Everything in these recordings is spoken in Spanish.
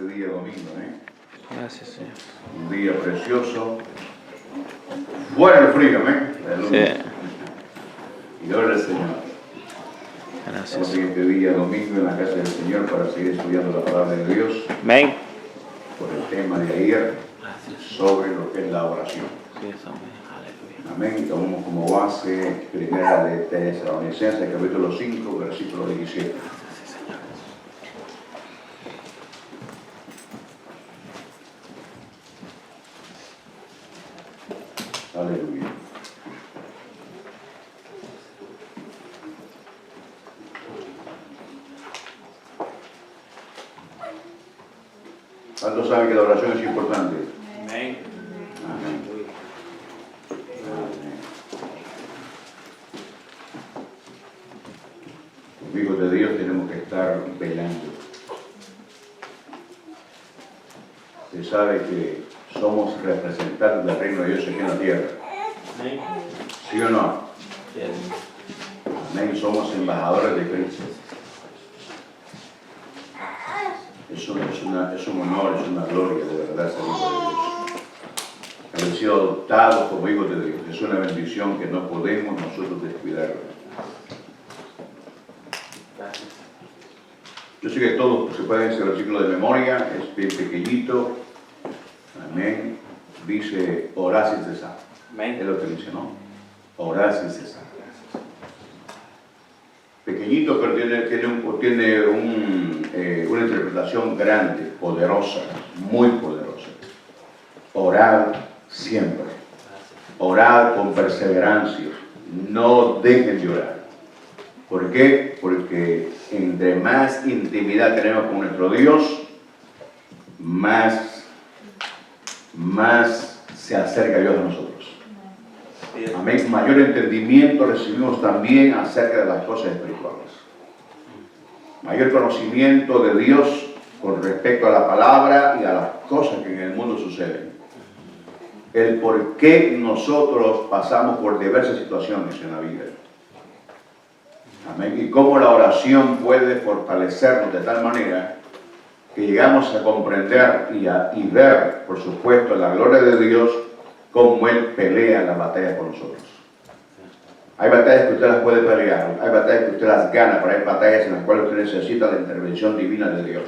este día domingo, Gracias, Señor. Un día precioso. Fuera el frío, Sí. Y gloria al Señor. Gracias. Estamos en este día domingo en la casa del Señor para seguir estudiando la palabra de Dios Amén. por el tema de ayer sobre lo que es la oración. Amén. Y tomamos como base primera de Tesalonicenses, capítulo 5, versículo 17. Aleluya. ¿Cuántos saben que la oración es importante? Amén. Amén. Como hijos de Dios tenemos que estar velando. Se sabe que somos representantes del reino de Dios aquí en la tierra. ¿Sí o no? Amén. Somos embajadores de Cristo. Es un honor, es una gloria de verdad ser hijo de Dios. Haber sido adoptados como hijos de Dios es una bendición que no podemos nosotros descuidar. Yo sé que todos se pueden hacer el versículo de memoria, es bien pequeñito. Amén. Dice orar sin cesar. Es lo que dice, ¿no? Orar sin cesar. Pequeñito, pero tiene una interpretación grande, poderosa, muy poderosa. Orar siempre. Orar con perseverancia. No dejen de orar. ¿Por qué? Porque entre más intimidad tenemos con nuestro Dios, más se acerca Dios a nosotros. Amén. Mayor entendimiento recibimos también acerca de las cosas espirituales. Mayor conocimiento de Dios con respecto a la palabra y a las cosas que en el mundo suceden. El por qué nosotros pasamos por diversas situaciones en la vida. Amén. Y cómo la oración puede fortalecernos de tal manera que llegamos a comprender y ver, por supuesto, la gloria de Dios, cómo Él pelea las batallas por nosotros. Hay batallas que usted las puede pelear, hay batallas que usted las gana, pero hay batallas en las cuales usted necesita la intervención divina de Dios.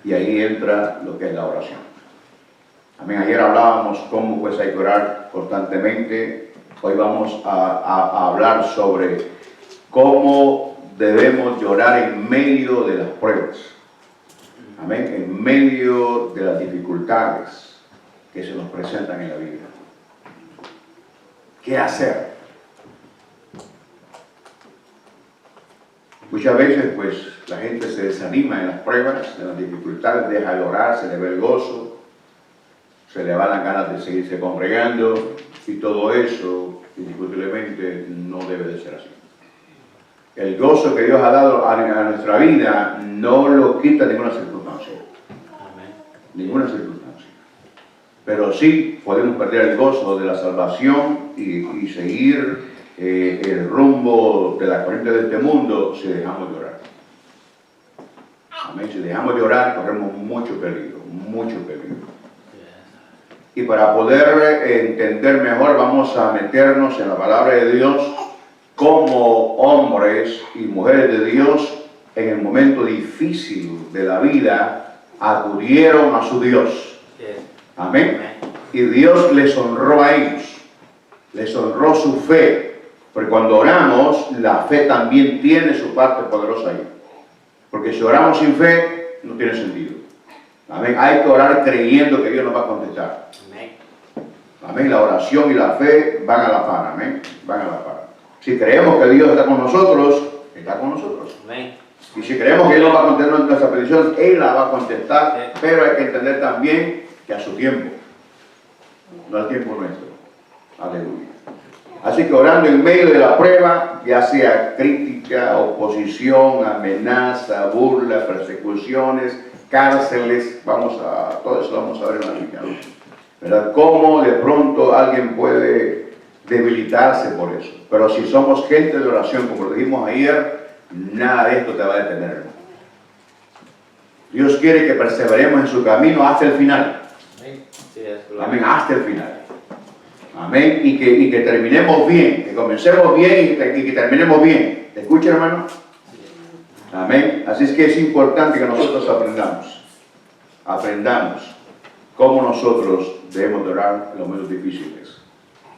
Y ahí entra lo que es la oración. Amén. Ayer hablábamos cómo pues hay que orar constantemente. Hoy vamos a hablar sobre cómo debemos llorar en medio de las pruebas. Amén. En medio de las dificultades que se nos presentan en la vida. ¿Qué hacer? Muchas veces pues la gente se desanima en las pruebas, en las dificultades, deja de orar, se le ve el gozo, se le van las ganas de seguirse congregando y todo eso indiscutiblemente no debe de ser así. El gozo que Dios ha dado a nuestra vida no lo quita ninguna circunstancia. Ninguna circunstancia. Pero sí podemos perder el gozo de la salvación y seguir el rumbo de la corriente de este mundo si dejamos de orar. Amén. Si dejamos de orar corremos mucho peligro, mucho peligro. Y para poder entender mejor vamos a meternos en la palabra de Dios como hombres y mujeres de Dios en el momento difícil de la vida acudieron a su Dios. Amén. Y Dios les honró a ellos, les honró su fe, porque cuando oramos, la fe también tiene su parte poderosa ahí. Porque si oramos sin fe, no tiene sentido. Amén. Hay que orar creyendo que Dios nos va a contestar. Amén. La oración y la fe van a la par. Amén. Van a la par. Si creemos que Dios está con nosotros, está con nosotros. Amén. Y si creemos que Él nos va a contestar nuestras peticiones, Él la va a contestar, pero hay que entender también que a su tiempo, no al tiempo nuestro. Aleluya. Así que orando en medio de la prueba, ya sea crítica, oposición, amenaza, burla, persecuciones, cárceles, todo eso vamos a ver en la Biblia, ¿no? ¿Verdad? Cómo de pronto alguien puede debilitarse por eso. Pero si somos gente de oración, como lo dijimos ayer, nada de esto te va a detener. Dios quiere que perseveremos en su camino hasta el final. Amén, hasta el final. Amén, y que terminemos bien, que comencemos bien y que terminemos bien. ¿Escucha, hermano? Amén. Así es que es importante que nosotros aprendamos cómo nosotros debemos de orar en los momentos difíciles.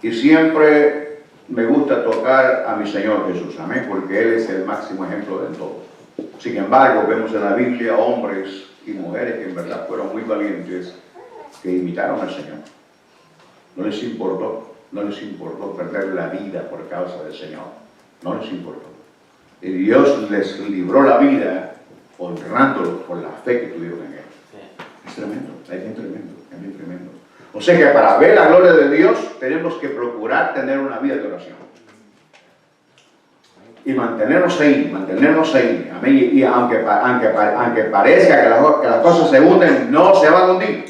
Y siempre me gusta tocar a mi Señor Jesús, amén, porque Él es el máximo ejemplo de todo. Sin embargo, vemos en la Biblia hombres y mujeres que en verdad fueron muy valientes, que imitaron al Señor. No les importó perder la vida por causa del Señor. No les importó. Y Dios les libró la vida honrándolos por la fe que tuvieron en Él. Es tremendo, es bien tremendo, es bien tremendo. O sea que para ver la gloria de Dios tenemos que procurar tener una vida de oración. Y mantenernos ahí, amén. Y aunque parezca que las cosas se hunden, no se van a hundir.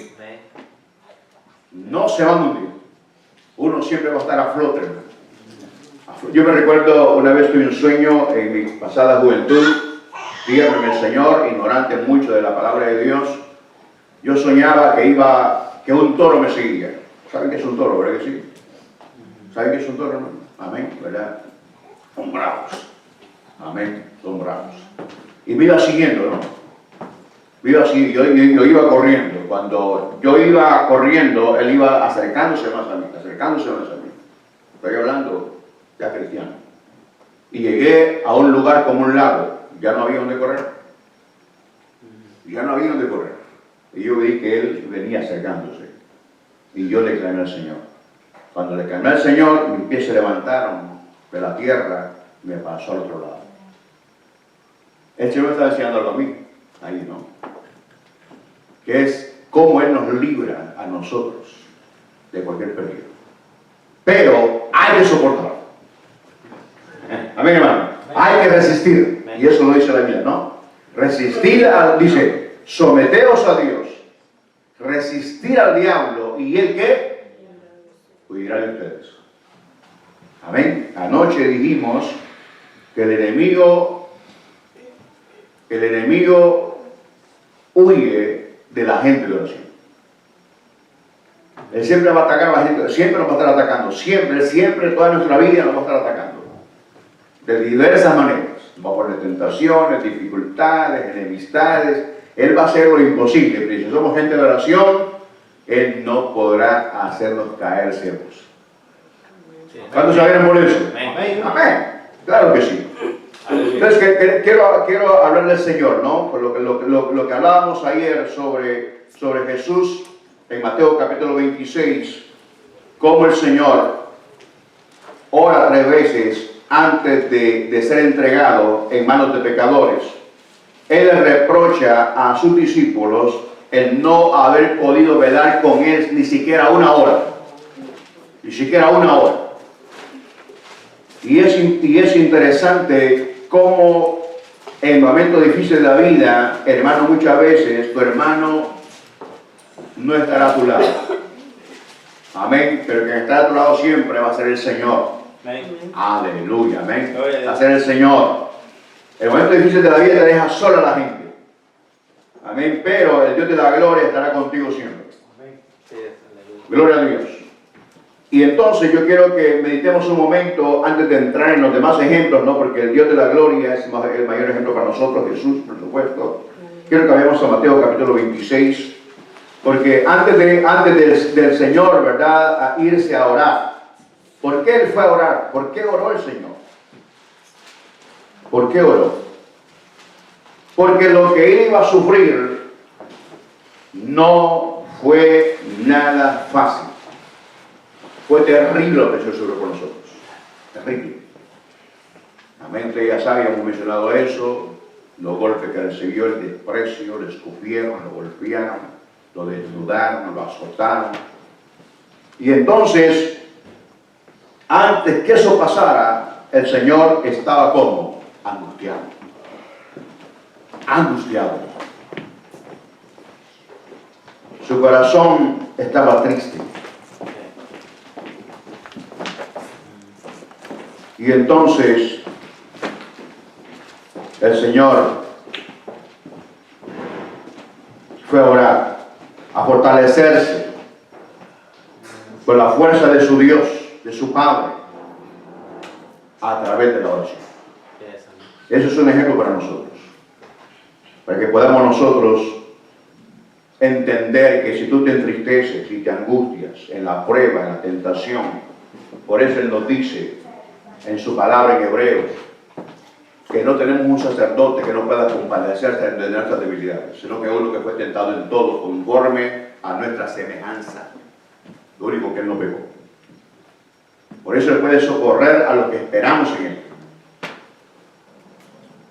No se van a hundir. Uno siempre va a estar a flote, hermano. Yo me recuerdo una vez tuve un sueño en mi pasada juventud, fiel en el Señor, ignorante mucho de la palabra de Dios. Yo soñaba que un toro me seguía. ¿Saben qué es un toro, verdad que sí? ¿Saben qué es un toro, hermano? Amén, ¿verdad? Son bravos. Amén, son bravos. Y me iba siguiendo, ¿no? Me iba siguiendo, yo iba corriendo. Cuando yo iba corriendo, él iba acercándose más a mí. Estoy hablando ya cristiano. Y llegué a un lugar como un lago. Ya no había donde correr. Y yo vi que él venía acercándose. Y yo le clamé al Señor. Cuando le clamé al Señor, mis pies se levantaron de la tierra, me pasó al otro lado. El Señor me está enseñando algo a mí, ahí, ¿no? Que es cómo Él nos libra a nosotros de cualquier peligro. Pero hay que soportar. Amén, hermano. Hay que resistir. Y eso lo dice la Biblia, ¿no? Resistir, dice, someteos a Dios. Resistir al diablo. ¿Y él qué? Huirá de ustedes. Amén. Anoche dijimos que el enemigo huye de la gente de oración. Él siempre va a atacar a la gente, siempre nos va a estar atacando, siempre, toda nuestra vida nos va a estar atacando. De diversas maneras. Va a poner tentaciones, dificultades, enemistades. Él va a hacer lo imposible, pero si somos gente de oración, Él no podrá hacernos caer ciegos. ¿Cuántos saben por eso? Amén. Claro que sí. Entonces, quiero hablar del Señor, ¿no? Por lo que hablábamos ayer sobre Jesús en Mateo capítulo 26, cómo el Señor ora 3 veces antes de ser entregado en manos de pecadores. Él le reprocha a sus discípulos el no haber podido velar con Él ni siquiera una hora. Ni siquiera una hora. Y es interesante cómo en momentos difíciles de la vida, hermano, muchas veces tu hermano no estará a tu lado. Amén. Pero quien estará a tu lado siempre va a ser el Señor. Amén. Aleluya. Amén. Va a ser el Señor. En momentos difíciles de la vida te deja sola la gente. Amén. Pero el Dios de la gloria estará contigo siempre. Amén. Gloria a Dios. Y entonces yo quiero que meditemos un momento antes de entrar en los demás ejemplos, ¿no? Porque el Dios de la gloria es el mayor ejemplo para nosotros, Jesús, por supuesto. Quiero que vayamos a Mateo capítulo 26, porque antes del Señor, ¿verdad?, a irse a orar. ¿Por qué Él fue a orar? ¿Por qué oró el Señor? ¿Por qué oró? Porque lo que Él iba a sufrir no fue nada fácil. Fue terrible lo que se sufrió por nosotros. Terrible. Amén. Ustedes ya saben, hemos mencionado eso. Los golpes que recibió, el desprecio, lo escupieron, lo golpearon, lo desnudaron, lo azotaron. Y entonces, antes que eso pasara, el Señor estaba como angustiado. Angustiado. Su corazón estaba triste. Y entonces el Señor fue a orar, a fortalecerse con la fuerza de su Dios, de su Padre, a través de la oración. Eso es un ejemplo para nosotros, para que podamos nosotros entender que si tú te entristeces y te angustias en la prueba, en la tentación, por eso Él nos dice en su palabra en Hebreos, que no tenemos un sacerdote que no pueda compadecerse de nuestras debilidades, sino que uno que fue tentado en todo, conforme a nuestra semejanza. Lo único que Él no pecó. Por eso Él puede socorrer a los que esperamos en Él.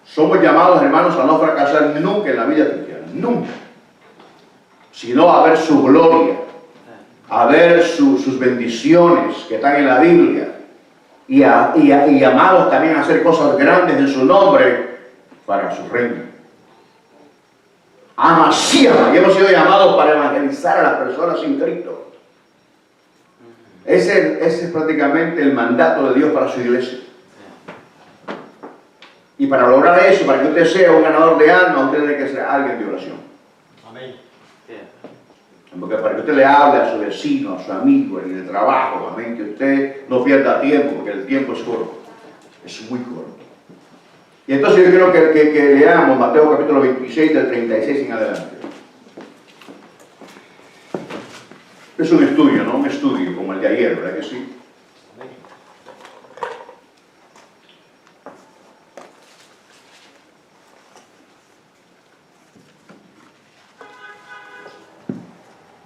Somos llamados, hermanos, a no fracasar nunca en la vida cristiana, nunca. Sino a ver su gloria, a ver sus bendiciones que están en la Biblia. Y llamados también a hacer cosas grandes en su nombre para su reino. Amasíama, y hemos sido llamados para evangelizar a las personas en Cristo. Ese es prácticamente el mandato de Dios para su iglesia. Y para lograr eso, para que usted sea un ganador de almas, usted tiene que ser alguien de oración. Amén. Porque para que usted le hable a su vecino, a su amigo, en el trabajo, amén, que usted no pierda tiempo, porque el tiempo es corto, es muy corto. Y entonces yo quiero que leamos Mateo capítulo 26, del 36 en adelante. Es un estudio, ¿no? Un estudio como el de ayer, ¿verdad que sí?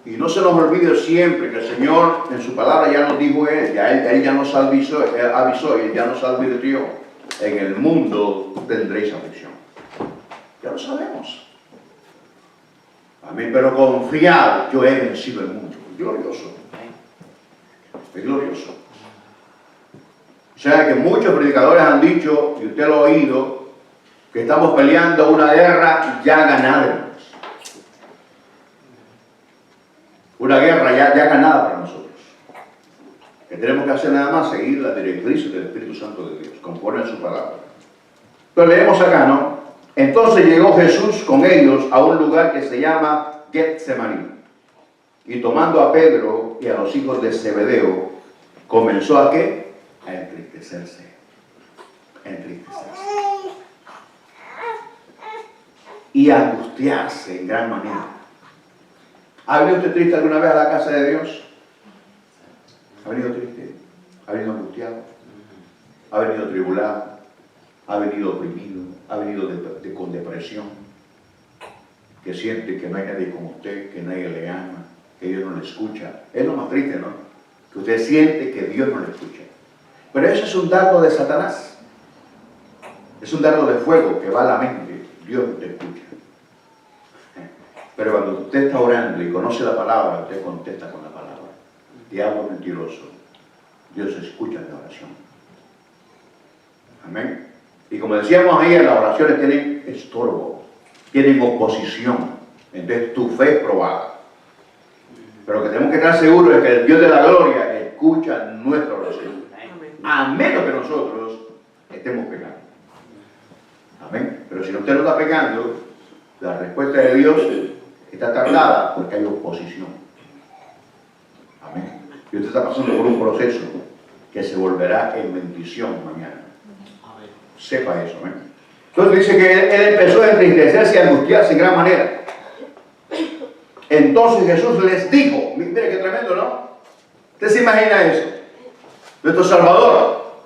Y no se nos olvide siempre que el Señor en su palabra ya nos dijo Él ya nos avisó, Él ya nos advirtió, en el mundo tendréis aflicción. Ya lo sabemos. Amén, pero confiad, yo he vencido el mundo. Glorioso. Es glorioso. O sea que muchos predicadores han dicho, y usted lo ha oído, que estamos peleando una guerra ya ganada. Una guerra ya ganada para nosotros. Que tenemos que hacer nada más seguir las directrices del Espíritu Santo de Dios, conforme a su palabra. Entonces leemos acá, ¿no? Entonces llegó Jesús con ellos a un lugar que se llama Getsemaní. Y tomando a Pedro y a los hijos de Zebedeo, comenzó ¿a qué? A entristecerse. A entristecerse. Y a angustiarse en gran manera. ¿Ha venido usted triste alguna vez a la casa de Dios? ¿Ha venido triste? ¿Ha venido angustiado? ¿Ha venido tribulado? ¿Ha venido oprimido? ¿Ha venido con depresión? Que siente que no hay nadie como usted, que nadie le ama, que Dios no le escucha. Es lo más triste, ¿no? Que usted siente que Dios no le escucha. Pero eso es un dardo de Satanás. Es un dardo de fuego que va a la mente. Dios no te escucha. Pero cuando usted está orando y conoce la palabra, usted contesta con la palabra. Diablo mentiroso. Dios escucha la oración. Amén. Y como decíamos ayer, las oraciones tienen estorbo, tienen oposición. Entonces tu fe es probada. Pero lo que tenemos que estar seguros es que el Dios de la gloria escucha nuestra oración. A menos que nosotros estemos pecando. Amén. Pero si usted no está pecando, la respuesta de Dios está tardada porque hay oposición. Amén. Y usted está pasando por un proceso que se volverá en bendición mañana. Amén. Sepa eso. Amén. Entonces dice que él empezó a entristecerse y a angustiarse en gran manera. Entonces Jesús les dijo, mire qué tremendo, ¿no? ¿Usted se imagina eso? Nuestro Salvador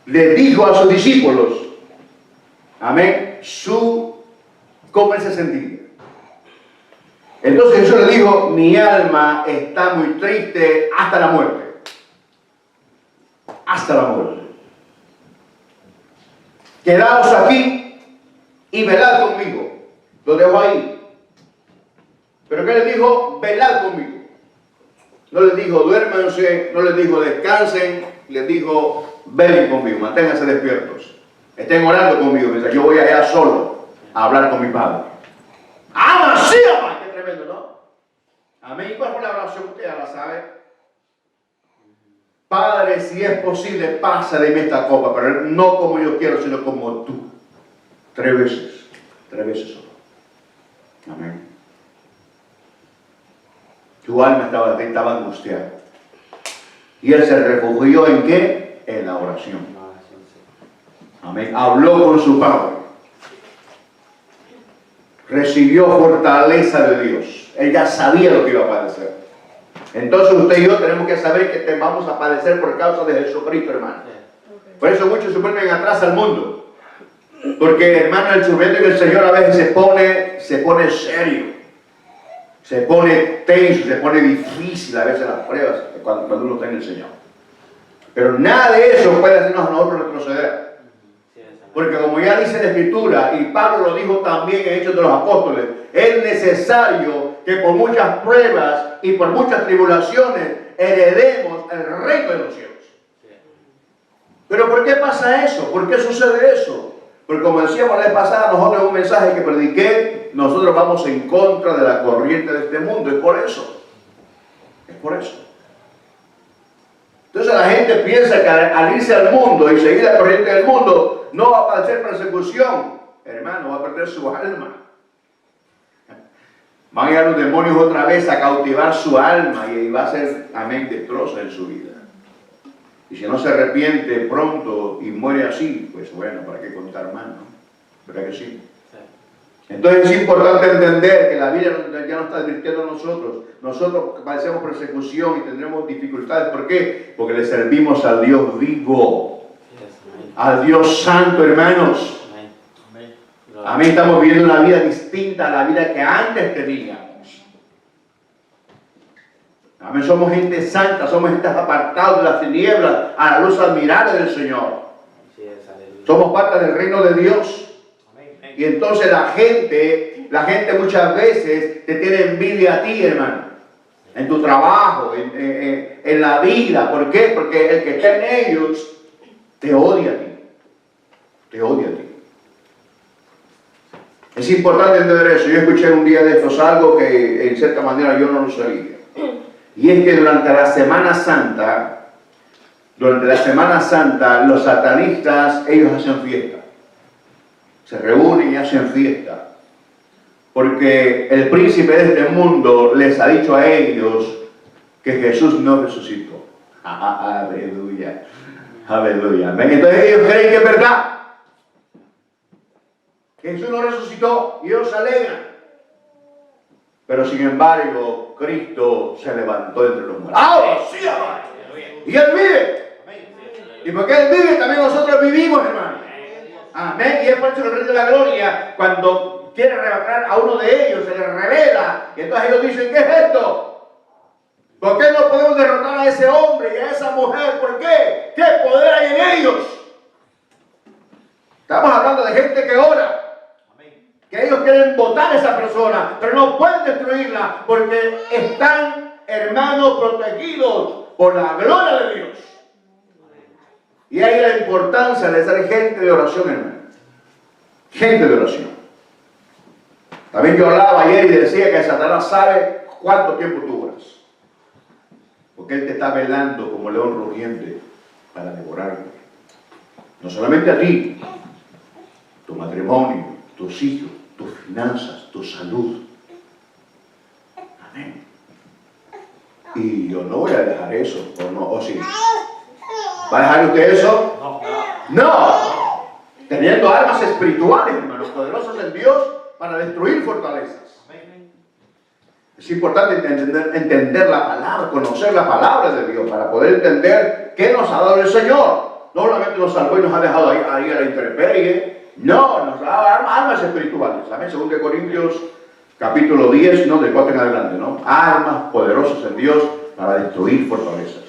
le dijo a sus discípulos, amén, cómo él se sentía. Entonces Jesús le dijo, mi alma está muy triste hasta la muerte. Hasta la muerte. Quedaos aquí y velad conmigo. Lo dejo ahí. Pero ¿qué le dijo? Velad conmigo. No les dijo duérmanse, no les dijo descansen, les dijo velen conmigo, manténganse despiertos. Estén orando conmigo mientras yo voy allá solo a hablar con mi Padre. ¡Ama, sí, ama! ¡Qué tremendo, ¿no? Amén. ¿Cuál fue la oración? Usted ya la sabe. Padre, si es posible, pasa de mí esta copa, pero no como yo quiero, sino como tú. 3 veces solo. Amén. Su alma estaba angustiada. Y él se refugió ¿en qué? En la oración. Amén. Habló con su padre. Recibió fortaleza de Dios. Él ya sabía lo que iba a padecer. Entonces usted y yo tenemos que saber que vamos a padecer por causa de Jesucristo, hermano. Por eso muchos se vuelven atrás al mundo. Porque, hermano, el sufrimiento del Señor a veces se pone serio. Se pone tenso, se pone difícil a veces las pruebas cuando uno está en el Señor. Pero nada de eso puede hacernos a nosotros retroceder. Porque como ya dice la Escritura, y Pablo lo dijo también en Hechos de los Apóstoles, es necesario que por muchas pruebas y por muchas tribulaciones heredemos el reino de los cielos. ¿Pero por qué pasa eso? ¿Por qué sucede eso? Porque como decíamos la vez pasada, nosotros en un mensaje que prediqué, nosotros vamos en contra de la corriente de este mundo. Es por eso. Es por eso. Entonces la gente piensa que al irse al mundo y seguir la corriente del mundo, no va a padecer persecución. Hermano, va a perder su alma. Van a ir a los demonios otra vez a cautivar su alma y va a ser, amén, destrozo en su vida. Y si no se arrepiente pronto y muere así, pues bueno, ¿para qué contar más, no? ¿Verdad que sí? Entonces es importante entender que la vida ya nos está advirtiendo a nosotros. Nosotros padecemos persecución y tendremos dificultades. ¿Por qué? Porque le servimos al Dios vivo. Al Dios santo, hermanos. Amén. Estamos viviendo una vida distinta a la vida que antes teníamos. Amén. Somos gente santa, somos gente apartados de las tinieblas a la luz admirable del Señor. Somos parte del reino de Dios. Y entonces la gente muchas veces te tiene envidia a ti, hermano. En tu trabajo, en la vida. ¿Por qué? Porque el que está en ellos te odia a ti. Te odia a ti. Es importante entender eso. Yo escuché un día de estos algo que en cierta manera yo no lo sabía. Y es que durante la Semana Santa, los satanistas, ellos hacen fiesta. Se reúnen y hacen fiesta. Porque el príncipe de este mundo les ha dicho a ellos que Jesús no resucitó. Aleluya. Aleluya. Entonces ellos creen que es verdad. Que Jesús no resucitó y ellos se alegran. Pero sin embargo, Cristo se levantó entre los muertos. ¡Ahora sí, hermano! Y Él vive. Y porque Él vive, también nosotros vivimos, hermano. Amén. Y es por eso que el Rey de la Gloria, cuando quiere arrebatar a uno de ellos, se le revela. Y entonces ellos dicen, ¿qué es esto? ¿Por qué no podemos derrotar a ese hombre y a esa mujer? ¿Por qué? ¿Qué poder hay en ellos? Estamos hablando de gente que ora. Que ellos quieren votar a esa persona, pero no pueden destruirla porque están, hermanos, protegidos por la gloria de Dios. Y ahí la importancia de ser gente de oración, hermano. Gente de oración. También yo hablaba ayer y decía que Satanás sabe cuánto tiempo tú oras. Porque él te está velando como león rugiente para devorarte. No solamente a ti, tu matrimonio, tus hijos, tus finanzas, tu salud. Amén. Y yo no voy a dejar eso, ¿o no? ¿O sí? ¿Va a dejar usted eso? No. Teniendo armas espirituales, hermanos, poderosas en Dios para destruir fortalezas. Es importante entender la palabra, conocer la palabra de Dios para poder entender qué nos ha dado el Señor. No solamente nos salvó y nos ha dejado ahí a la intemperie. No, nos ha dado armas espirituales. Amén. 2 Corintios capítulo 10, no, del 4 en adelante, ¿no? Armas poderosas en Dios para destruir fortalezas.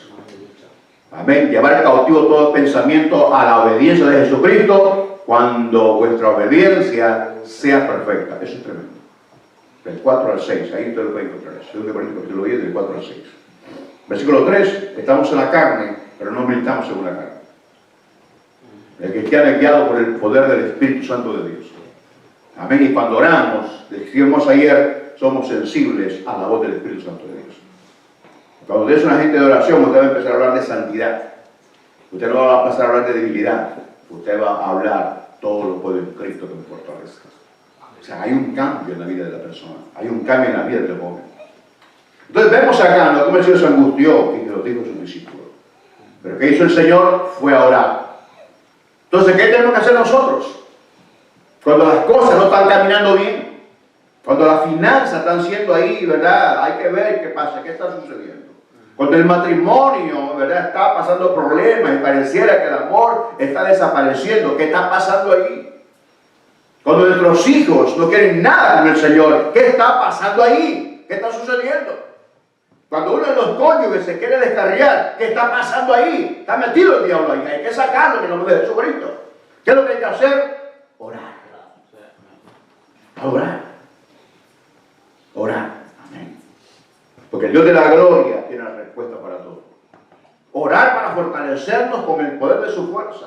Amén. Llevar cautivo todo pensamiento a la obediencia de Jesucristo cuando vuestra obediencia sea perfecta. Eso es tremendo. Del 4 al 6, ahí te lo pueden encontrar. 2 Corintios capítulo 10, del 4 al 6. Versículo 3, estamos en la carne, pero no militamos según la carne. El cristiano es guiado por el poder del Espíritu Santo de Dios. Amén. Y cuando oramos, decíamos ayer, somos sensibles a la voz del Espíritu Santo de Dios. Cuando usted es una gente de oración, usted va a empezar a hablar de santidad. Usted no va a pasar a hablar de debilidad. Usted va a hablar todo lo puede en Cristo que me fortalezca. O sea, hay un cambio en la vida de la persona. Hay un cambio en la vida del joven. Entonces vemos acá, ¿no?, cómo el Señor se angustió y que lo dijo a sus discípulos. Pero ¿qué hizo el Señor? Fue a orar. Entonces, ¿qué tenemos que hacer nosotros? Cuando las cosas no están caminando bien, cuando las finanzas están siendo ahí, ¿verdad? Hay que ver qué pasa, qué está sucediendo. Cuando el matrimonio, ¿verdad?, está pasando problemas y pareciera que el amor está desapareciendo, ¿qué está pasando ahí? Cuando nuestros hijos no quieren nada con el Señor, ¿qué está pasando ahí? ¿Qué está sucediendo? Cuando uno de los cónyuges se quiere descarriar, ¿qué está pasando ahí? Está metido el diablo ahí, hay que sacarlo en el nombre de Jesucristo. ¿Qué es lo que hay que hacer? Orar. Orar. Orar. Amén. Porque el Dios de la gloria tiene la respuesta para todo. Orar para fortalecernos con el poder de su fuerza.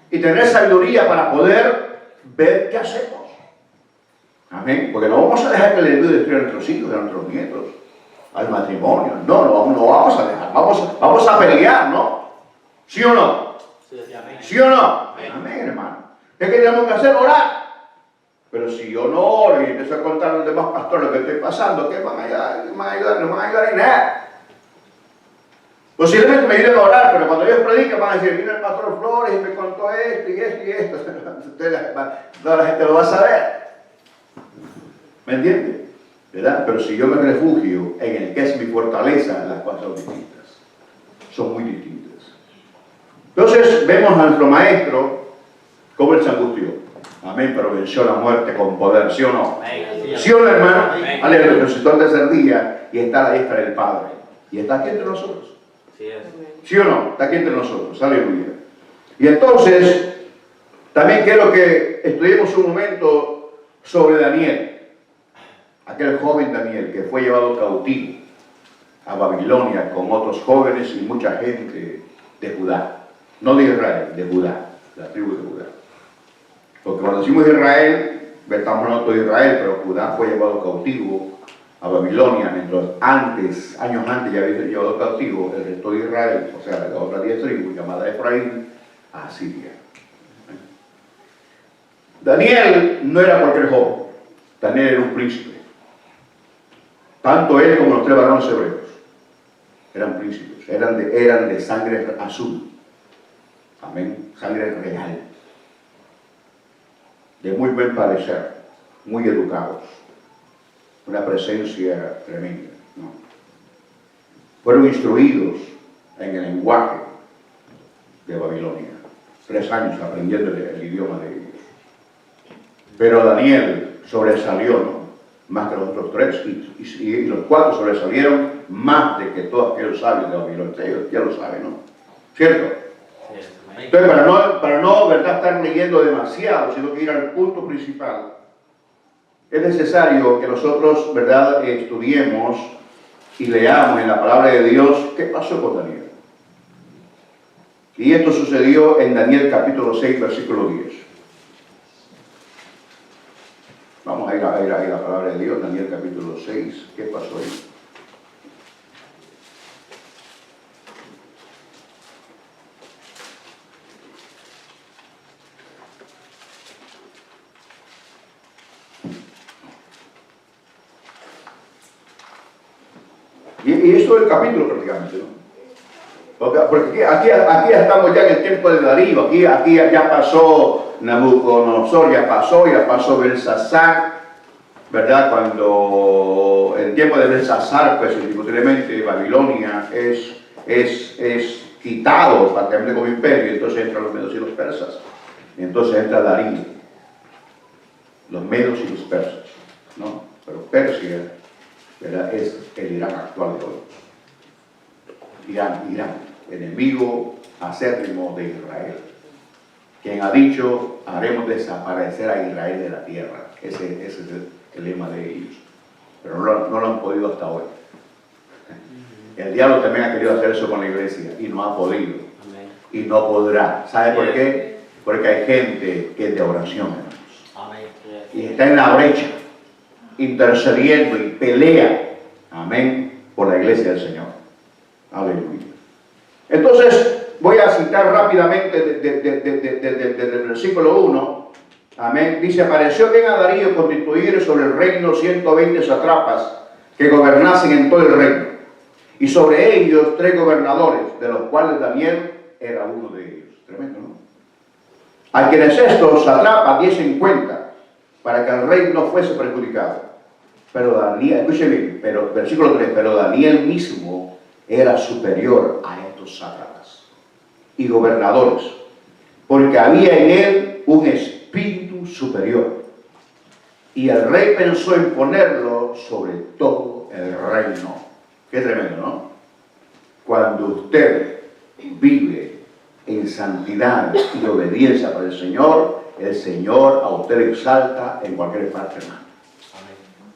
Y tener sabiduría para poder ver qué hacemos. Amén. Porque no vamos a dejar que el enemigo destruya a nuestros hijos y a nuestros nietos. Al matrimonio. No vamos a dejar. Vamos a pelear, ¿no? ¿Sí o no? ¿Sí o no? Amén, hermano. ¿Qué tenemos que hacer? Orar. Pero si yo no oro y empiezo a contar a los demás pastores lo que estoy pasando, ¿qué van a ayudar? No van a ayudar en nada. Posiblemente me ayuden a orar, pero cuando ellos predican van a decir, vino el pastor Flores y me contó esto y esto y esto. Toda la gente lo va a saber. ¿Me entiendes? ¿Verdad? Pero si yo me refugio en el que es mi fortaleza, las cosas son distintas. Son muy distintas. Entonces vemos a nuestro maestro cómo él se angustió. Amén, pero venció la muerte con poder, ¿sí o no? ¿Sí o no, hermano? Aleluya, resucitó al tercer día y está a la diestra del Padre. Y está aquí entre nosotros. ¿Sí o no? Está aquí entre nosotros, aleluya. Y entonces, también quiero que estudiemos un momento sobre Daniel. Aquel joven Daniel que fue llevado cautivo a Babilonia con otros jóvenes y mucha gente de Judá. No de Israel, de Judá, la tribu de Judá. Porque cuando decimos Israel, estamos hablando de Israel, pero Judá fue llevado cautivo a Babilonia, mientras años antes ya había llevado cautivo el resto de Israel, o sea, la otra 10 tribus llamada Efraín, a Siria. Daniel no era cualquier joven, Daniel era un príncipe. Tanto él como los 3 varones hebreos eran príncipes, eran de sangre azul. Amén, sangre real. De muy buen parecer, muy educados, una presencia tremenda, ¿no? Fueron instruidos en el lenguaje de Babilonia, 3 años aprendiendo el idioma de ellos. Pero Daniel sobresalió, ¿no?, más que los otros 3, y los 4 sobresalieron más de que todos aquellos sabios de Babilonia. Ellos ya lo saben, ¿no? ¿Cierto? Entonces, para no ¿verdad?, estar leyendo demasiado, sino que ir al punto principal, es necesario que nosotros, ¿verdad?, estudiemos y leamos en la palabra de Dios qué pasó con Daniel. Y esto sucedió en Daniel capítulo 6, versículo 10. Vamos a ir a la palabra de Dios, Daniel capítulo 6, ¿qué pasó ahí? Y esto es el capítulo prácticamente, ¿no? Porque aquí estamos ya en el tiempo de Darío, aquí ya pasó Nabucodonosor, ya pasó Belsasar, ¿verdad? Cuando en el tiempo de Belsasar, pues indiscutiblemente Babilonia es quitado prácticamente como imperio, y entonces entran los medos y los persas, y entonces entra Darío, los medos y los persas, ¿no? Pero Persia, ¿verdad?, es el Irán actual de hoy. Irán, enemigo acérrimo de Israel, quien ha dicho, haremos desaparecer a Israel de la tierra. Ese es el lema de ellos, pero no lo han podido hasta hoy. El diablo también ha querido hacer eso con la iglesia y no ha podido. Y no podrá. ¿Sabe por qué? Porque hay gente que es de oración, hermanos, y está en la brecha intercediendo y pelea, amén, por la iglesia del Señor. Aleluya. Entonces, voy a citar rápidamente desde el versículo 1, amén. Dice, pareció bien a Darío constituir sobre el reino 120 satrapas que gobernasen en todo el reino, y sobre ellos 3 gobernadores, de los cuales Daniel era uno de ellos. Tremendo, ¿no? A quienes estos satrapas diesen cuenta, para que el rey no fuese perjudicado. Pero Daniel, escuche bien, versículo 3, pero Daniel mismo era superior a estos sátrapas y gobernadores, porque había en él un espíritu superior. Y el rey pensó en ponerlo sobre todo el reino. Qué tremendo, ¿no? Cuando usted vive en santidad y obediencia para el Señor a usted le exalta en cualquier parte, hermano.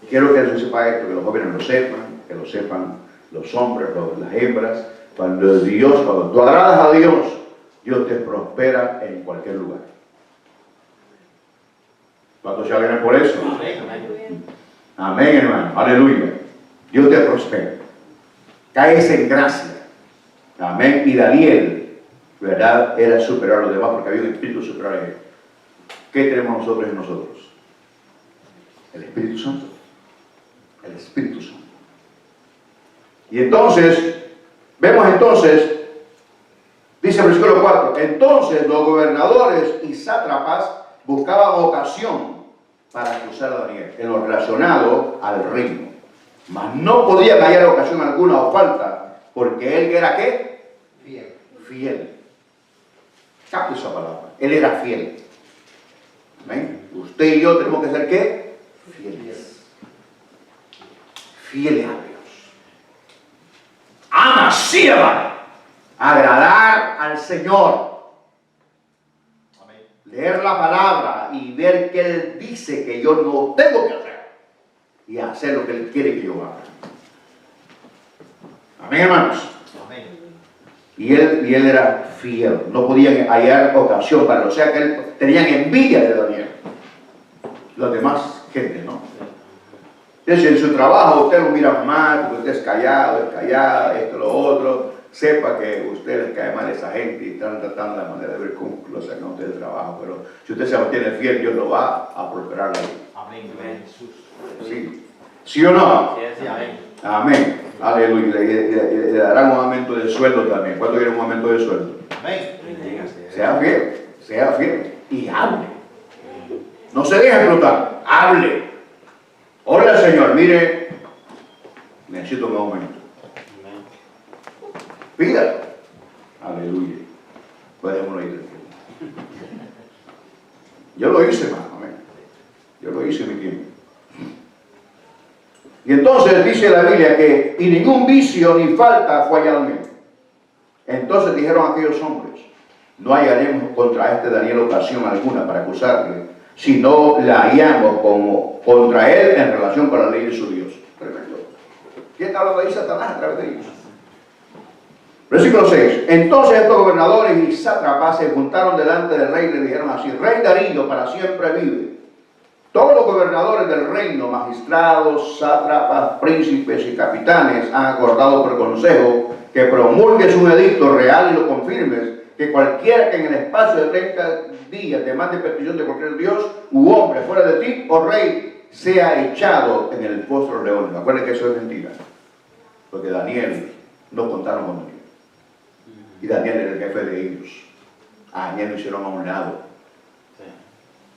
Quiero que se sepa esto, que los jóvenes lo sepan, que lo sepan los hombres, las hembras. Cuando tú agradas a Dios, Dios te prospera en cualquier lugar. ¿Cuántos se alegran por eso? Amén, hermano. Aleluya. Dios te prospera. Caes en gracia. Amén. Y Daniel, ¿verdad?, era superior a los demás porque había un espíritu superior a él. ¿Qué tenemos nosotros en nosotros? El Espíritu Santo. El Espíritu Santo. Y entonces, vemos entonces, dice el versículo 4, entonces los gobernadores y sátrapas buscaban ocasión para acusar a Daniel en lo relacionado al reino. Mas no podían hallar ocasión alguna o falta, porque él era ¿qué? Fiel. Fiel. Capte esa palabra. Él era fiel. ¿Ven? Usted y yo tenemos que ser ¿qué? Fieles. Fieles a Dios. Ama, sí, hermano. Agradar al Señor. Amén. Leer la palabra y ver que Él dice que yo no tengo que hacer. Y hacer lo que Él quiere que yo haga. Amén, hermanos. Amén. Y él era fiel. No podían hallar ocasión para él. O sea que tenían envidia de Daniel. Los demás gente, ¿no? Entonces en su trabajo usted lo mira mal, porque usted es callada, esto, lo otro. Sepa que usted les cae mal a esa gente y están tratando la manera de ver cómo lo sacan a usted del trabajo. Pero si usted se mantiene fiel, Dios lo va a prosperar ahí. Amén. Jesús. Sí. ¿Sí o no? Sí, amén. Amén. Aleluya. Le darán un aumento de sueldo también. ¿Cuánto quiere un aumento de sueldo? Amén. Sea fiel y hable. No se deje explotar, hable. Ore al Señor, mire, necesito un aumento. Pídalo. Aleluya. Pues déjamelo ahí tranquilo. Yo lo hice, hermano. Amén. Yo lo hice en mi tiempo. Y entonces dice la Biblia que y ningún vicio ni falta fue hallado en él. Entonces dijeron aquellos hombres, no hallaremos contra este Daniel ocasión alguna para acusarle, si no la hallamos como contra él en relación con la ley de su Dios. Tremendo. ¿Quién está hablando ahí? Satanás a través de ellos. Versículo 6. Entonces estos gobernadores y sátrapas se juntaron delante del rey y le dijeron así, Rey Darío para siempre vive. Todos los gobernadores del reino, magistrados, sátrapas, príncipes y capitanes han acordado por consejo que promulgues un edicto real y lo confirmes, que cualquiera que en el espacio de 30 días demande petición de cualquier Dios u hombre fuera de ti, oh rey, sea echado en el pozo de los leones. Acuérdense que eso es mentira, porque Daniel no contaron con Daniel. Y Daniel era el jefe de ellos. A Daniel lo hicieron a un lado.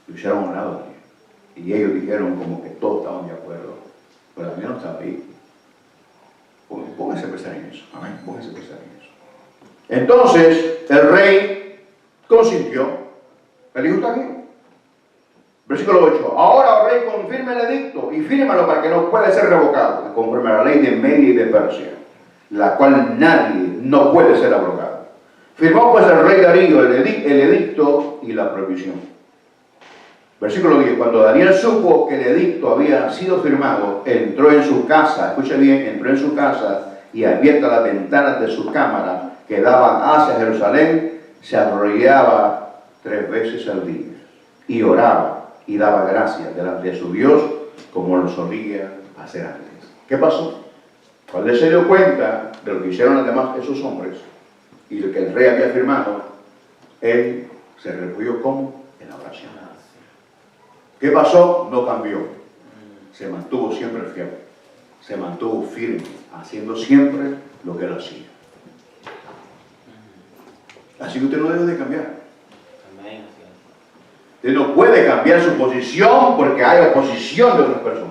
Lo hicieron a un lado. Y ellos dijeron como que todos estaban de acuerdo. Pero Daniel no estaba ahí. Pónganse a pensar en eso. Amén. Pónganse a pensar en eso. Entonces, el rey consintió. El hijo está bien. Versículo 8. Ahora, oh rey, confirme el edicto y fírmalo para que no pueda ser revocado, conforme a la ley de Media y de Persia, la cual nadie no puede ser abrogada. Firmó pues el rey Darío el edicto y la prohibición. Versículo 10. Cuando Daniel supo que el edicto había sido firmado, entró en su casa, escuche bien, entró en su casa y abiertas las ventanas de su cámara que daban hacia Jerusalén, se arrodillaba 3 veces al día y oraba y daba gracias delante de su Dios como lo solía hacer antes. ¿Qué pasó? Cuando él se dio cuenta de lo que hicieron además esos hombres y lo que el rey había firmado, él se refugió como en la oración. ¿Qué pasó? No cambió. Se mantuvo siempre fiel. se mantuvo firme, haciendo siempre lo que él hacía. Así que usted no debe de cambiar. Usted no puede cambiar su posición porque hay oposición de otras personas.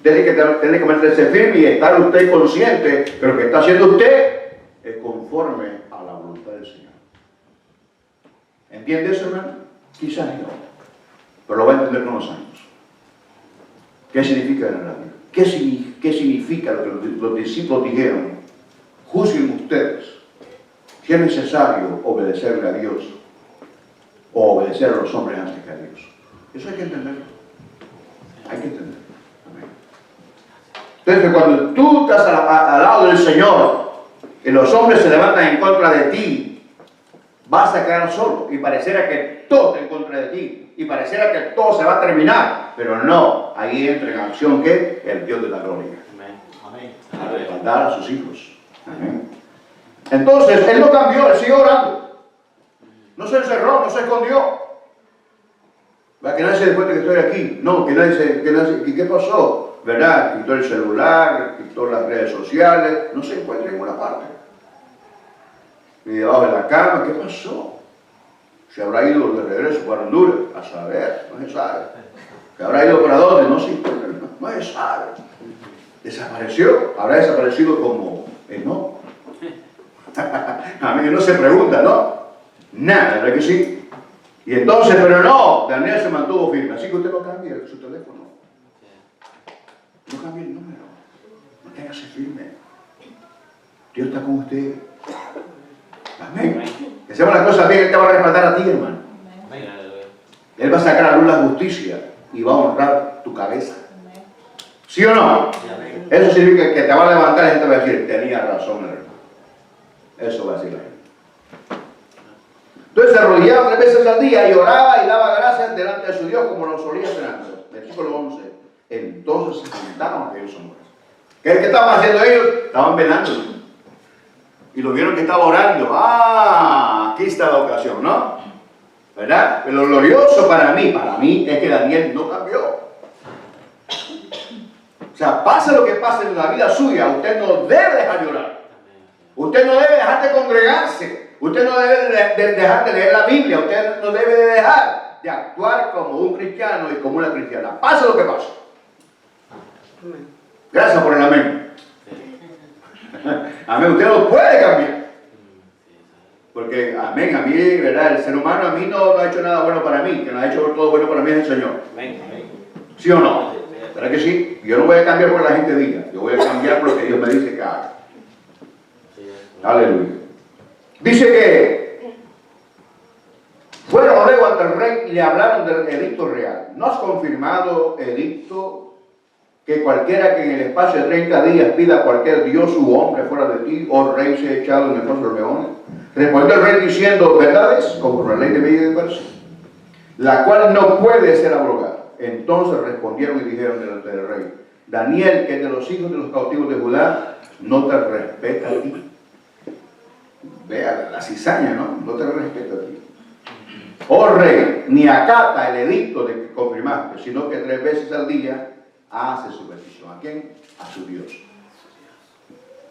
Tiene que mantenerse firme y estar usted consciente que lo que está haciendo usted es conforme a la voluntad del Señor. ¿Entiende eso, hermano? Quizás no, pero lo va a entender con los años. ¿Qué significa el radio? ¿Qué significa lo que los discípulos dijeron? Juzguen ustedes si es necesario obedecerle a Dios o obedecer a los hombres antes que a Dios. Eso hay que entenderlo. Hay que entenderlo. Amén. Entonces, cuando tú estás al lado del Señor y los hombres se levantan en contra de ti, vas a quedar solo y parecerá que todo está en contra de ti y parecerá que todo se va a terminar, pero no, ahí entra en acción ¿qué? El Dios de la gloria. Amén. A respaldar a sus hijos. Amén. Entonces, él no cambió, él siguió orando. No se encerró, no se escondió. ¿Va? Que nadie se dé cuenta que estoy aquí. No, que nadie se... ¿Qué pasó? ¿Verdad? Quitó el celular, quitó las redes sociales, no se encuentra en ninguna parte. Y debajo de la cama, ¿qué pasó? ¿Se habrá ido de regreso para Honduras? A saber, no se sabe. ¿Se habrá ido para dónde? No se encuentra, no se sabe. Desapareció, habrá desaparecido como no. A mí no se pregunta, ¿no? Nada, ¿verdad que sí? Y entonces, pero no, Daniel se mantuvo firme. Así que usted no cambie su teléfono. No cambie el número. Manténgase firme. Dios está con usted. Amén. Que hacemos las cosas bien, Él te va a respaldar a ti, hermano. Él va a sacar a luz la justicia y va a honrar tu cabeza. ¿Sí o no? Eso significa que te va a levantar y la gente va a decir, tenía razón, hermano. Eso va a decir la gente. Entonces se arrodillaba 3 veces al día y oraba y daba gracias delante de su Dios como lo solía hacer antes. Versículo 11. Entonces se juntaron aquellos hombres. ¿Qué estaban haciendo ellos? Estaban velando. Y lo vieron que estaba orando. Ah, aquí está la ocasión, ¿no? ¿Verdad? Pero lo glorioso para mí es que Daniel no cambió. O sea, pase lo que pase en la vida suya, usted no debe dejar de orar. Usted no debe dejar de congregarse. Usted no debe dejar de leer la Biblia. Usted no debe de dejar de actuar como un cristiano y como una cristiana. Pase lo que pase. Gracias por el amén. Amén. Usted no puede cambiar. Porque, amén, a mí, ¿verdad? El ser humano a mí no ha hecho nada bueno para mí. Que no ha hecho todo bueno para mí es el Señor. ¿Sí o no? ¿Verdad que sí? Yo no voy a cambiar por lo que la gente diga. Yo voy a cambiar por lo que Dios me dice que haga. Aleluya. Dice que fueron luego ante el rey y le hablaron del edicto real. ¿No has confirmado, edicto, que cualquiera que en el espacio de 30 días pida a cualquier dios u hombre fuera de ti, oh rey, sea echado en el foso de los leones? Respondió el rey diciendo, verdades, conforme a la ley de Media de Persia, la cual no puede ser abrogada. Entonces respondieron y dijeron delante del rey, Daniel, que es de los hijos de los cautivos de Judá, no te respeta a ti. Vea la cizaña, ¿no? No te respeta a ti. Oh rey, ni acata el edicto de que confirmaste, sino que 3 veces al día hace su petición. ¿A quién? A su Dios.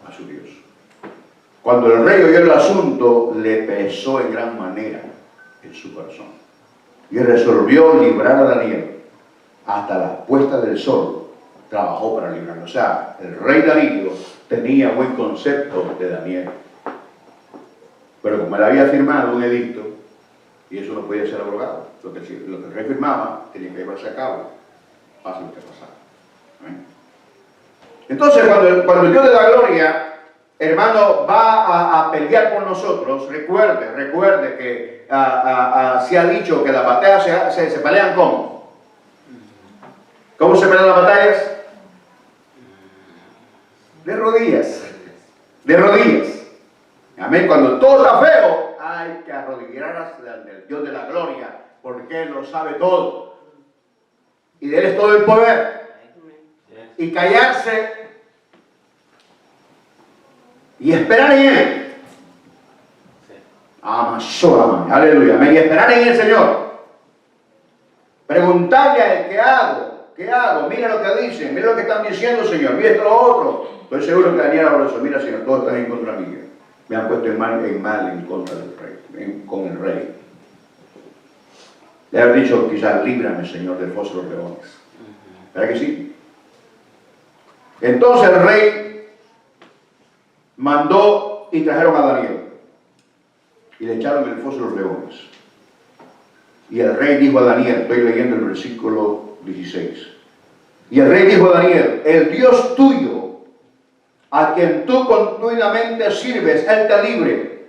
A su Dios. Cuando el rey oyó el asunto, le pesó en gran manera en su corazón. Y resolvió librar a Daniel. Hasta la puesta del sol trabajó para librarlo. O sea, el rey Darío tenía buen concepto de Daniel. Pero como él había firmado un edicto, y eso no podía ser abrogado, lo que el rey firmaba tenía que llevarse a cabo, pase lo que pasara. ¿Amén? Entonces, cuando el Dios de la gloria, hermano, va a pelear por nosotros, recuerde que se ha dicho que las batallas se pelean ¿cómo? ¿Cómo se pelean las batallas? De rodillas. De rodillas. Amén. Cuando todo está feo, hay que arrodillarse del Dios de la gloria, porque Él lo sabe todo. Y de Él es todo el poder. Y callarse y esperar en Él. Amén. Aleluya. Amén. Y esperar en el Señor. Preguntarle al que hago, ¿Qué hago? Mira lo que dicen, mira lo que están diciendo, Señor, mira esto lo otro. Estoy seguro que Daniel habló eso. Mira, Señor, todos están en contra mía. Me han puesto en mal en contra del rey, con el rey. Le han dicho, quizás, líbrame, Señor, del foso de los leones. ¿Verdad que sí? Entonces el rey mandó y trajeron a Daniel. Y le echaron en el foso de los leones. Y el rey dijo a Daniel, estoy leyendo el versículo 16. Y el rey dijo a Daniel, el Dios tuyo, a quien tú continuamente sirves, Él te libre.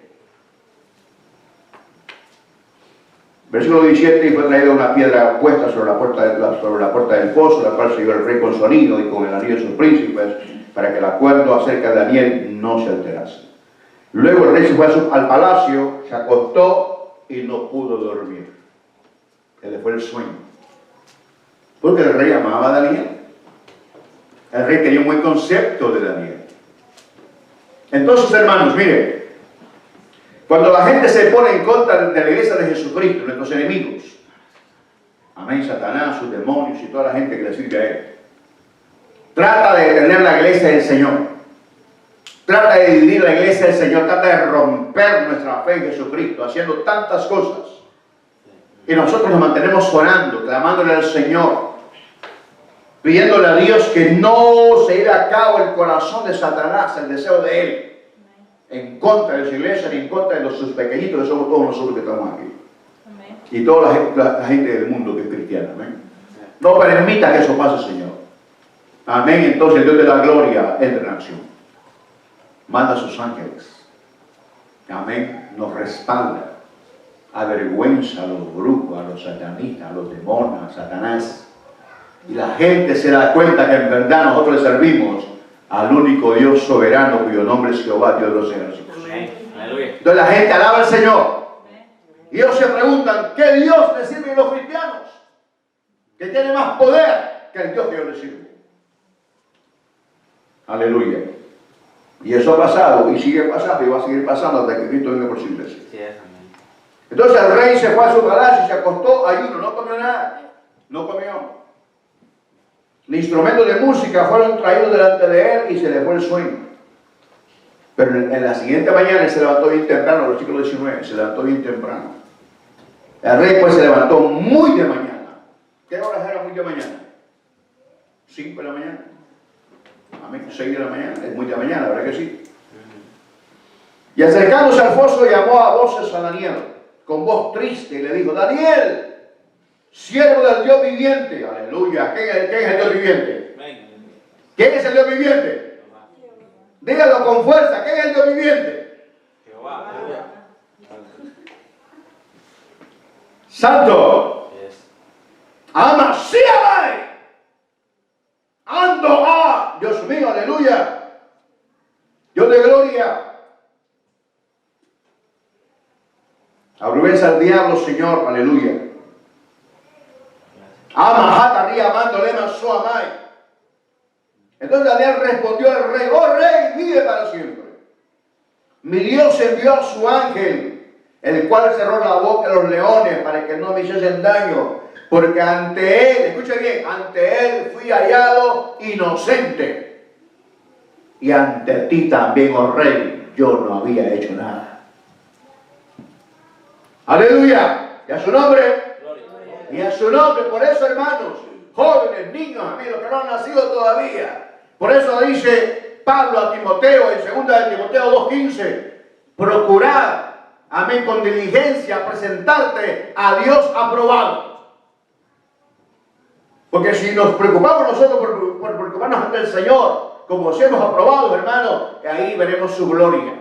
Versículo 17, y fue traída una piedra puesta sobre la puerta del foso, la cual se llevó el rey con su anillo y con el anillo de sus príncipes, para que el acuerdo acerca de Daniel no se alterase. Luego el rey se fue al palacio, se acostó y no pudo dormir. Se le fue el sueño. Porque el rey amaba a Daniel. El rey tenía un buen concepto de Daniel. Entonces, hermanos, miren, cuando la gente se pone en contra de la iglesia de Jesucristo, nuestros enemigos, amén, Satanás, sus demonios y toda la gente que le sirve a él, trata de detener la iglesia del Señor. Trata de dividir la iglesia del Señor, trata de romper nuestra fe en Jesucristo, haciendo tantas cosas. Y nosotros nos mantenemos orando, clamándole al Señor, pidiéndole a Dios que no se lleve a cabo el corazón de Satanás, el deseo de él, en contra de su iglesia ni en contra de sus pequeñitos, que somos todos nosotros que estamos aquí. Amén. Y toda la gente del mundo que es cristiana. Amén. No permita que eso pase, Señor. Amén. Entonces el Dios de la gloria entra en acción. Manda a sus ángeles. Amén. Nos respalda. Avergüenza a los brujos, a los satanistas, a los demonios, a Satanás. Y la gente se da cuenta que en verdad nosotros le servimos al único Dios soberano, cuyo nombre es Jehová, Dios de los ejércitos. Entonces la gente alaba al Señor. Y ellos se preguntan, ¿qué Dios le sirve a los cristianos? Que tiene más poder que el Dios que yo le sirvo. Aleluya. Y eso ha pasado, y sigue pasando, y va a seguir pasando hasta que Cristo venga por su iglesia. Entonces el rey se fue a su palacio y se acostó ayuno, no comió nada. No comió. Los instrumentos de música fueron traídos delante de él y se le fue el sueño. Pero en la siguiente mañana él se levantó bien temprano, versículo 19, se levantó bien temprano. El rey pues se levantó muy de mañana. ¿Qué horas era muy de mañana? 5 de la mañana. Amén, 6 de la mañana, es muy de mañana, ¿verdad que sí? Y acercándose al foso llamó a voces a Daniel, con voz triste, y le dijo, Daniel, siervo del Dios viviente, aleluya, ¿quién es el Dios viviente? ¿Quién es el Dios viviente? Dígalo con fuerza, ¿quién es el Dios viviente? Jehová. Santo. Ama, sí, amai. Ando a, Dios mío, aleluya. Dios de gloria. Avergüenza al diablo, Señor, aleluya. Ama, jata, ría, amando, lema, so, amai. Entonces Daniel respondió al rey, oh rey, vive para siempre. Mi Dios envió a su ángel, el cual cerró la boca de los leones para que no me hiciesen daño. Porque ante él, escuche bien, ante él fui hallado inocente. Y ante ti también, oh rey, yo no había hecho nada. Aleluya. ¿Y a su nombre? Y a su nombre. Por eso, hermanos, jóvenes, niños, amigos, que no han nacido todavía. Por eso dice Pablo a Timoteo, en 2 de Timoteo 2:15, procurar, amén, con diligencia, presentarte a Dios aprobado. Porque si nos preocupamos nosotros por preocuparnos ante el Señor, como si hemos aprobado, hermano, ahí veremos su gloria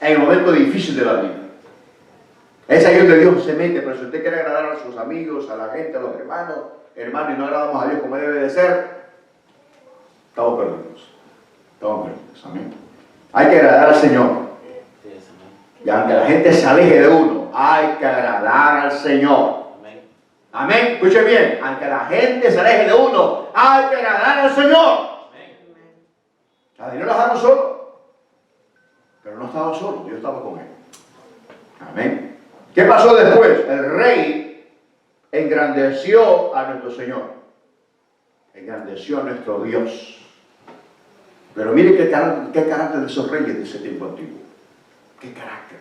en el momento difícil de la vida. Es ahí donde Dios se mete, pero si usted quiere agradar a sus amigos, a la gente, a los hermanos, y no agradamos a Dios como debe de ser, estamos perdidos. Estamos perdidos, amén. Hay que agradar al Señor. Y aunque la gente se aleje de uno, hay que agradar al Señor. Amén. Escuche bien, aunque la gente se aleje de uno, hay que agradar al Señor. A Daniel lo dejaron solo, pero no estaba solo, Dios estaba con él. Amén. ¿Qué pasó después? El rey engrandeció a nuestro Señor. engrandeció a nuestro Dios. Pero mire qué carácter de esos reyes de ese tiempo antiguo. Qué carácter.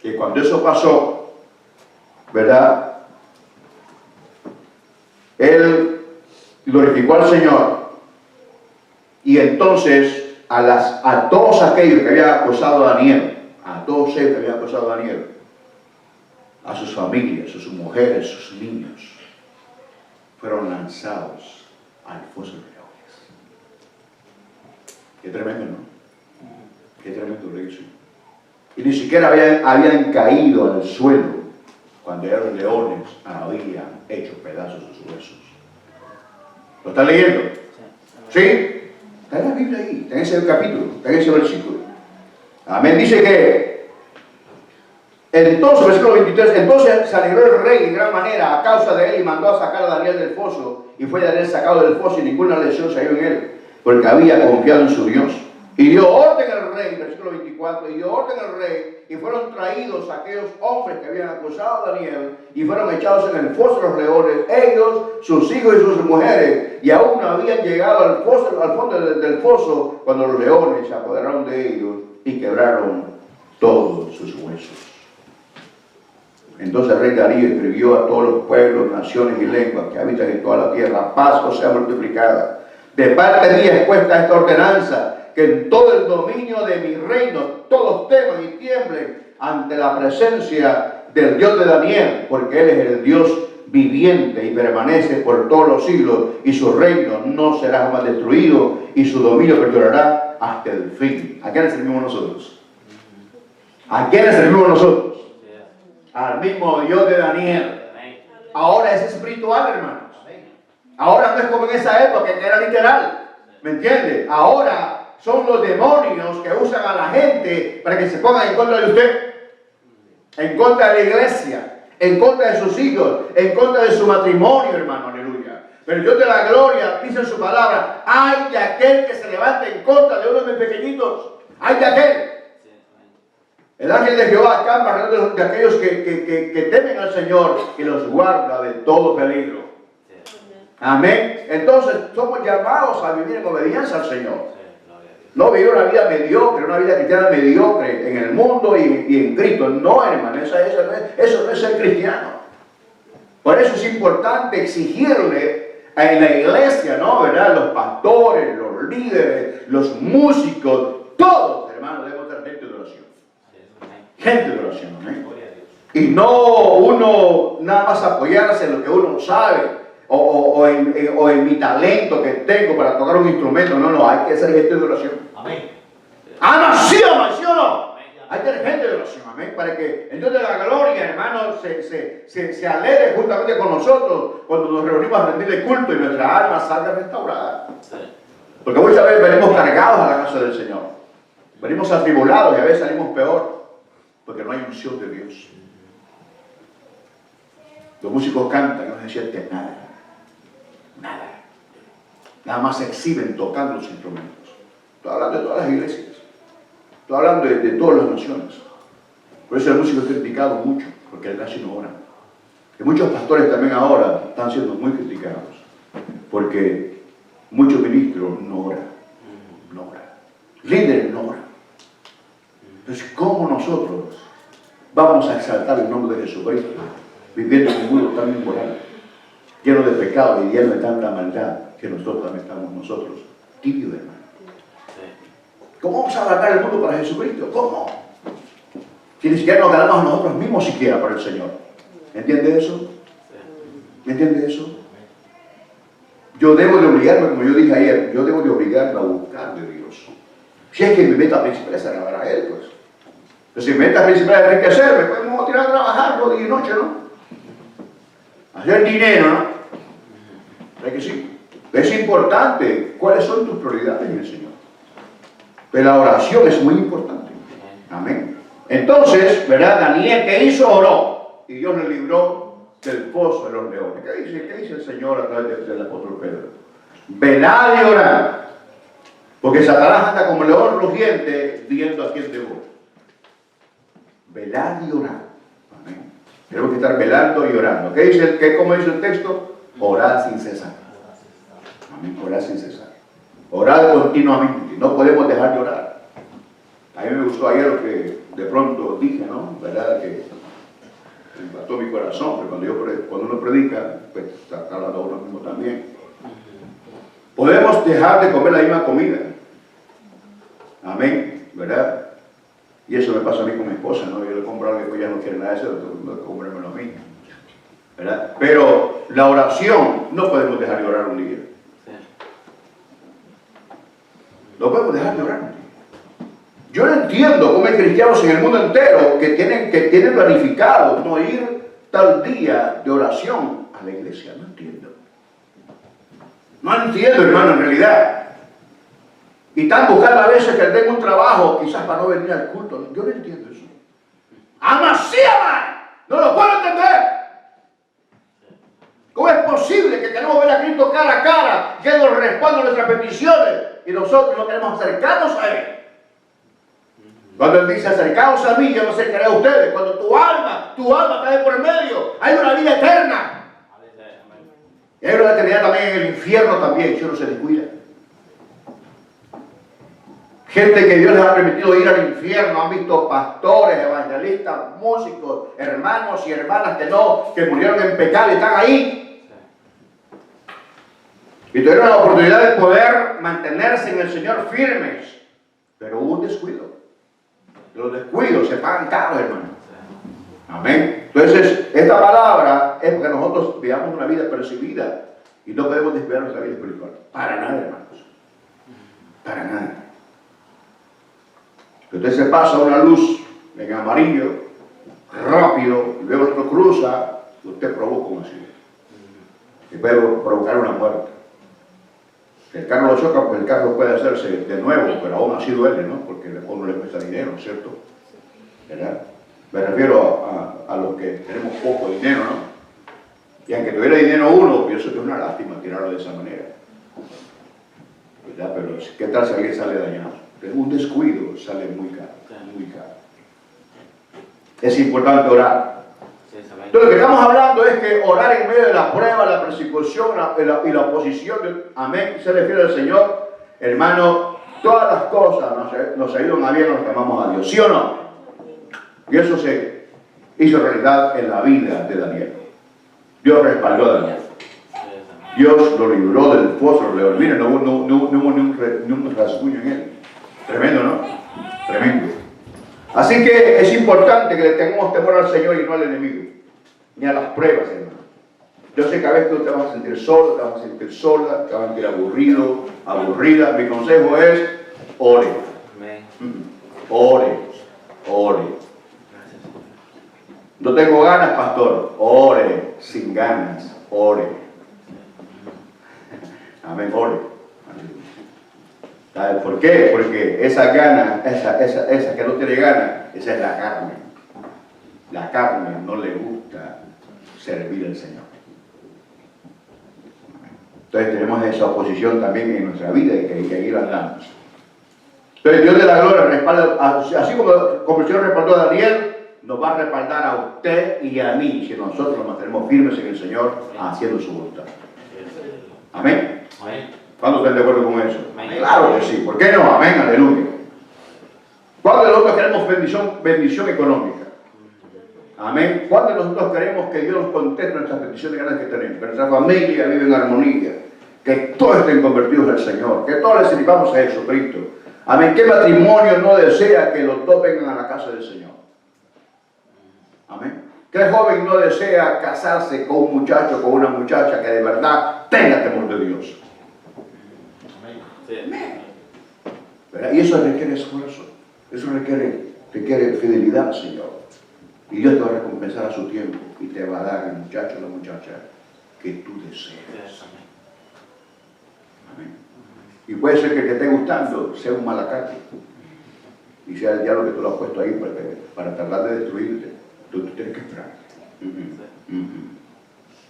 Que cuando eso pasó, ¿verdad? Él glorificó al Señor. Y entonces a todos aquellos que habían acosado a Daniel, a todos ellos que habían acosado a Daniel, a sus familias, a sus mujeres, a sus niños, fueron lanzados al foso de leones. Qué tremendo, ¿no? Qué tremendo lo hizo. Y ni siquiera habían caído al suelo cuando ya los leones habían hecho pedazos de sus huesos. ¿Lo están leyendo? ¿Sí? Está en la Biblia ahí, está en ese capítulo, está en ese versículo. Amén. Dice que entonces, versículo 23, entonces se alegró el rey en gran manera a causa de él y mandó a sacar a Daniel del foso, y fue Daniel sacado del foso y ninguna lesión se halló en él, porque había confiado en su Dios. Y dio orden al rey, versículo 24, y dio orden al rey, y fueron traídos aquellos hombres que habían acusado a Daniel, y fueron echados en el foso de los leones, ellos, sus hijos y sus mujeres, y aún no habían llegado al fondo del foso, cuando los leones se apoderaron de ellos y quebraron todos sus huesos. Entonces el rey Darío escribió a todos los pueblos, naciones y lenguas que habitan en toda la tierra: paz os sea multiplicada. De parte mía es puesta esta ordenanza, que en todo el dominio de mi reino todos teman y tiemblen ante la presencia del Dios de Daniel, porque él es el Dios viviente y permanece por todos los siglos, y su reino no será jamás destruido, y su dominio perdurará hasta el fin. ¿A quiénes servimos nosotros? ¿A quiénes servimos nosotros? Al mismo Dios de Daniel. Ahora es espiritual, hermanos. Ahora no es como en esa época que era literal. ¿Me entiende? Ahora son los demonios que usan a la gente para que se pongan en contra de usted, en contra de la iglesia, en contra de sus hijos, en contra de su matrimonio, hermano, aleluya. Pero Dios de la gloria dice en su palabra: ay de aquel que se levante en contra de uno de mis pequeñitos, ay de aquel. El ángel de Jehová acampa alrededor de aquellos que temen al Señor y los guarda de todo peligro. Amén. Entonces somos llamados a vivir en obediencia al Señor. No vivir una vida mediocre, una vida cristiana mediocre en el mundo y en Cristo. No, hermano, eso no es ser cristiano. Por eso es importante exigirle en la iglesia, ¿no? ¿Verdad? Los pastores, los líderes, los músicos, todos, hermanos, debemos ser gente de oración. Gente de oración, ¿eh? Y no uno nada más apoyarse en lo que uno sabe o en mi talento que tengo para tocar un instrumento. No, hay que ser gente de oración. Amén. ¡Ah, sí o no! ¿Sí o no? Hay que ser gente de oración, amén, para que el Dios de la gloria, hermano, se alegre juntamente con nosotros cuando nos reunimos a rendirle culto y nuestra alma salga restaurada. Porque muchas veces venimos cargados a la casa del Señor, venimos atribulados y a veces salimos peor, porque no hay unción de Dios. Los músicos cantan y no se siente nada. Nada más se exhiben tocando los instrumentos. Estoy hablando de todas las iglesias. Estoy hablando de todas las naciones. Por eso el músico es criticado mucho, porque él casi no ora. Y muchos pastores también ahora están siendo muy criticados, porque muchos ministros no oran. Líderes no oran. Entonces, ¿cómo nosotros vamos a exaltar el nombre de Jesucristo viviendo en un mundo tan inmoral, lleno de pecado y lleno de tanta maldad, que nosotros también estamos tibios, hermano? ¿Cómo vamos a adaptar el mundo para Jesucristo? ¿Cómo? Si ni siquiera nos ganamos a nosotros mismos siquiera para el Señor. ¿Me entiende eso? ¿Me entiende eso? Yo debo de obligarme, como yo dije ayer, yo debo de obligarme a buscar de Dios. Si es que mi meta principal es alabar a Él, pues. Pero si mi meta principal es enriquecerme, pues me voy a tirar a trabajar todo día y noche, ¿no? Hacer dinero, ¿no? ¿Verdad que sí? Es importante cuáles son tus prioridades en el Señor. Pero la oración es muy importante. Amén. Entonces, ¿verdad? Daniel, ¿qué hizo? Oró. Y Dios le libró del pozo de los leones. ¿Qué dice el Señor a través del apóstol Pedro? Velad y orad, porque Satanás anda como león rugiente viendo a quién devora. Velad y orad. Amén. Tenemos que estar velando y orando. ¿Cómo dice el texto? Orad sin cesar. Orar sin cesar. Orar continuamente. No podemos dejar de orar. A mí me gustó ayer lo que de pronto dije, ¿no? ¿Verdad? Que impactó mi corazón, pero cuando uno predica, pues está hablando a uno mismo también. Podemos dejar de comer la misma comida. Amén, ¿verdad? Y eso me pasa a mí con mi esposa, ¿no? Yo le compro algo y pues ella no quiere nada de eso, tengo que comprármelo a mí, ¿verdad? Pero la oración, no podemos dejar de orar un día. No podemos dejar de orar un día. Yo no entiendo cómo hay cristianos en el mundo entero que tienen planificado no ir tal día de oración a la iglesia. No entiendo. No entiendo, hermano, en realidad. Y están buscando a veces que den un trabajo, quizás para no venir al culto. Yo no entiendo eso. ¡Amasí, amar! No lo puedo entender. ¿Cómo es posible que queremos ver a Cristo cara a cara, que nos responda nuestras peticiones y nosotros no queremos acercarnos a Él? Cuando Él dice acercaos a mí, yo me acercaré a ustedes. Cuando tu alma cae por el medio, hay una vida eterna. Y hay una eternidad también en el infierno también, si uno se descuida. Gente que Dios les ha permitido ir al infierno, han visto pastores, evangelistas, músicos, hermanos y hermanas que murieron en pecado y están ahí. Y tuvieron la oportunidad de poder mantenerse en el Señor firmes, pero hubo un descuido. Los descuidos se pagan caros, hermano. Amén. Entonces, esta palabra es porque nosotros vivamos una vida percibida y no podemos desviar nuestra vida espiritual. Para nada, hermanos. Para nada. Entonces se pasa una luz en amarillo, rápido, y luego otro cruza, y usted provoca un accidente. Y puede provocar una muerte. Si el carro lo choca, pues el carro puede hacerse de nuevo, pero aún así duele, ¿no? Porque a uno le cuesta dinero, ¿cierto? ¿Verdad? Me refiero a los que tenemos poco dinero, ¿no? Y aunque tuviera dinero uno, pienso que es una lástima tirarlo de esa manera. ¿Verdad? Pero ¿qué tal si alguien sale dañado? Un descuido sale muy caro, muy caro. Es importante orar. Entonces, lo que estamos hablando es que orar en medio de la prueba, la persecución y la oposición, amén, se refiere al Señor, hermano, todas las cosas nos ayudan a bien a los que amamos a Dios, ¿sí o no? Y eso se hizo realidad en la vida de Daniel. Dios respaldó a Daniel. Dios lo libró del foso del león. Miren, no hubo ni un rasguño en él. Tremendo, ¿no? Tremendo. Así que es importante que le tengamos temor al Señor y no al enemigo, ni a las pruebas, hermano. Yo sé que a veces tú te vas a sentir solo, te vas a sentir sola, te vas a sentir aburrido, aburrida. Mi consejo es, ore. Ore, ore. No tengo ganas, pastor. Ore, sin ganas, ore. Amén, ore. ¿Sabe por qué? Porque esa gana, esa que no tiene gana, esa es la carne. La carne no le gusta servir al Señor. Entonces tenemos esa oposición también en nuestra vida y que hay que ir andando. Entonces Dios de la gloria respalda, así como el Señor respaldó a Daniel, nos va a respaldar a usted y a mí si nosotros nos mantenemos firmes en el Señor haciendo su voluntad. Amén. Amén. ¿Cuántos están de acuerdo con eso? Amén. Claro que sí. ¿Por qué no? Amén, aleluya. ¿Cuántos de nosotros queremos bendición económica? Amén. ¿Cuántos de nosotros queremos que Dios nos conteste nuestras peticiones ganas que tenemos? Que nuestra familia vive en armonía. Que todos estén convertidos al Señor. Que todos les sirvamos a Jesucristo. Amén. ¿Qué matrimonio no desea que los dos vengan a la casa del Señor? Amén. ¿Qué joven no desea casarse con un muchacho, con una muchacha que de verdad tenga temor de Dios? ¿Verdad? Y eso requiere esfuerzo, eso requiere fidelidad al Señor. Y Dios te va a recompensar a su tiempo y te va a dar el muchacho o la muchacha que tú deseas. Amén. Y puede ser que el que esté gustando sea un malacate y sea el diablo que tú lo has puesto ahí para tratar de destruirte. Tú tienes que esperar.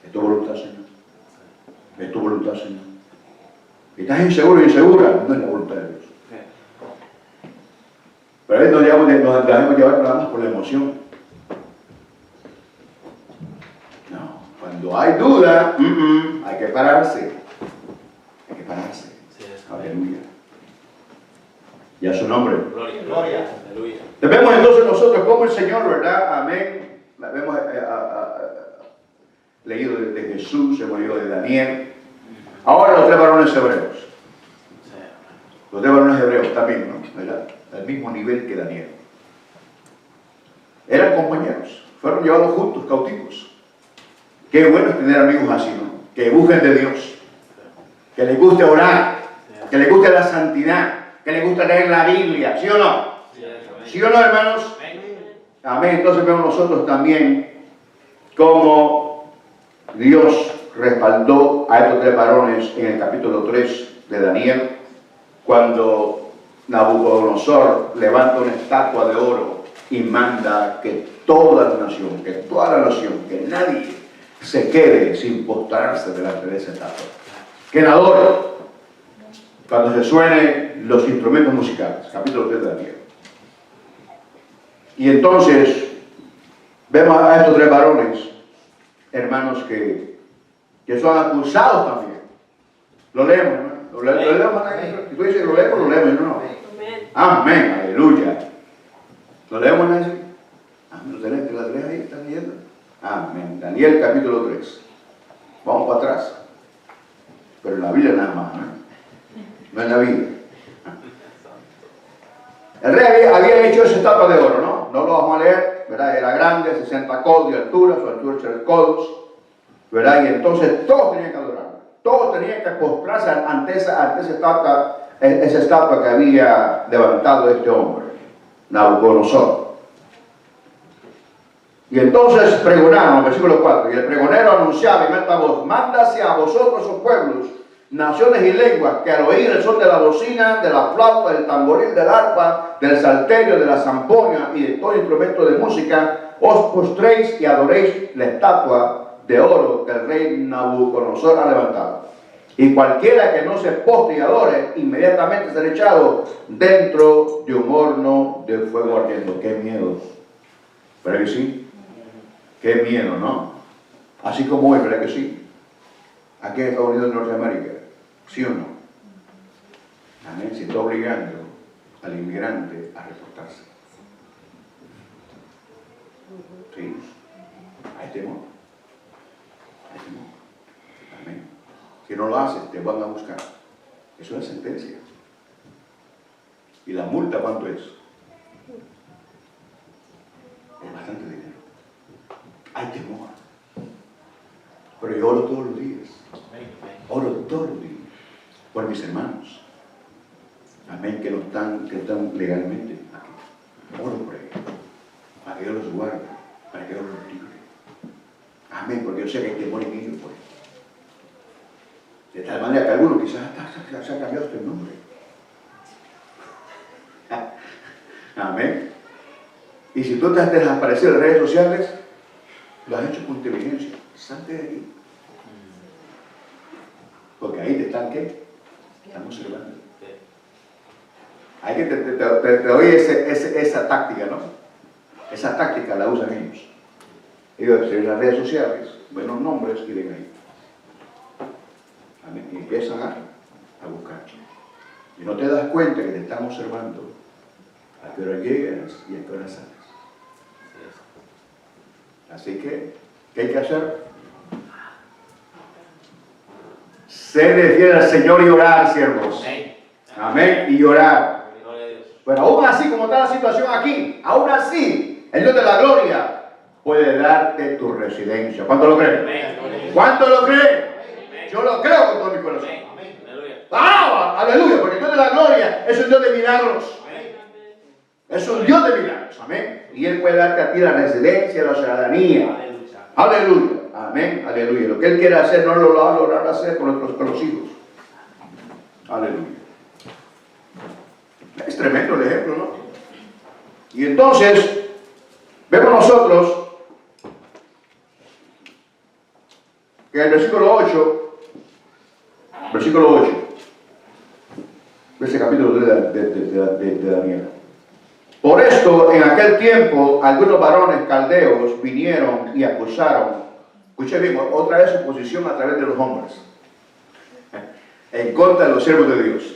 Es tu voluntad, Señor. Es tu voluntad, Señor. ¿Estás inseguro o insegura? No es la voluntad de Dios. Pero a veces nos dejamos llevar nada más por la emoción. No, cuando hay duda, hay que pararse. Hay que pararse. Sí, Aleluya. Y a su nombre. Gloria. Aleluya. Vemos entonces nosotros cómo el Señor, ¿verdad? Amén. La vemos leído de Jesús, hemos leído de Daniel. Ahora los tres varones hebreos. Los tres varones hebreos también, ¿no? ¿Verdad? Al mismo nivel que Daniel. Eran compañeros. Fueron llevados juntos, cautivos. Qué bueno es tener amigos así, ¿no? Que busquen de Dios. Que les guste orar. Que les guste la santidad. Que les guste leer la Biblia. ¿Sí o no? ¿Sí o no, hermanos? Amén. Entonces vemos nosotros también cómo Dios respaldó a estos tres varones en el capítulo 3 de Daniel, cuando Nabucodonosor levanta una estatua de oro y manda que toda la nación, que nadie se quede sin postrarse delante de esa estatua. Que la adore cuando se suenen los instrumentos musicales. Capítulo 3 de Daniel. Y entonces vemos a estos tres varones, hermanos, que son acusados también. Lo leemos, hermano. Lo leemos. Si tú dices lo leemos, no. Amén, aleluya. ¿Lo leemos en eso? Amén, ¿lo lees ahí? ¿Están leyendo? Amén. Daniel capítulo 3. Vamos para atrás. Pero en la Biblia nada más, ¿no? No en la Biblia. El rey había hecho esa estatua de oro, ¿no? No lo vamos a leer, ¿verdad? Era grande, 60 codos de altura, su altura 3 codos, ¿verdad? Y entonces todos tenían que adorar. Todos tenían que postrarse ante esa estatua que había levantado este hombre, Nabucodonosor. Y entonces pregonaron, versículo 4, y el pregonero anunciaba en alta voz: mándase a vosotros, oh pueblos, naciones y lenguas, que al oír el son de la bocina, de la flauta, del tamboril, del arpa, del salterio, de la zampoña y de todo instrumento de música, os postréis y adoréis la estatua de oro que el rey Nabucodonosor ha levantado. Y cualquiera que no se postre y adore, inmediatamente será echado dentro de un horno de fuego ardiendo. ¡Qué miedo! ¿Verdad que sí? ¡Qué miedo!, ¿no? Así como hoy, ¿verdad que sí? Aquí en Estados Unidos de Norteamérica. ¿Sí o no? Amén. Se está obligando al inmigrante a reportarse. ¿Sí? Hay temor. Hay temor. Amén. Si no lo haces, te van a buscar. Eso es sentencia. ¿Y la multa cuánto es? Es bastante dinero. Hay temor. Pero yo oro todos los días. Oro todos los días por mis hermanos. Amén, que no están legalmente aquí. Oro por ellos. Para que Dios los guarde. Para que Dios los libre. Amén, porque yo sé que hay temor en ellos por ellos. De tal manera que algunos quizás se ha cambiado este nombre. Amén. Y si tú te has desaparecido en las redes sociales, lo has hecho con inteligencia. Salte de aquí. Porque ahí te están, ¿qué? Están observando. Hay que te doy esa táctica, ¿no? Esa táctica la usan ellos. Ellos en las redes sociales ven los nombres y ven ahí. Amén. Y empiezan a buscar. Y no te das cuenta que te están observando a qué hora llegas y a qué hora sales. Así que, ¿qué hay que hacer? Serle fiel al Señor y orar, siervos. Amén. Y orar. Bueno, aún así, como está la situación aquí, aún así, el Dios de la gloria puede darte tu residencia. ¿Cuánto lo creen? ¿Cuánto lo creen? Yo lo creo con todo mi corazón. ¡Ah! ¡Aleluya! Porque el Dios de la gloria es un Dios de milagros. Es un Dios de milagros. Amén. Y Él puede darte a ti la residencia, la ciudadanía. Aleluya. Amén. Aleluya. Lo que Él quiere hacer no lo va a lograr hacer con los hijos. Aleluya. Es tremendo el ejemplo, ¿no? Y entonces, vemos nosotros que en el versículo 8, de ese capítulo de Daniel. Por esto, en aquel tiempo, algunos varones caldeos vinieron y acusaron. Escuchen bien, otra vez su posición a través de los hombres. en contra de los siervos de Dios.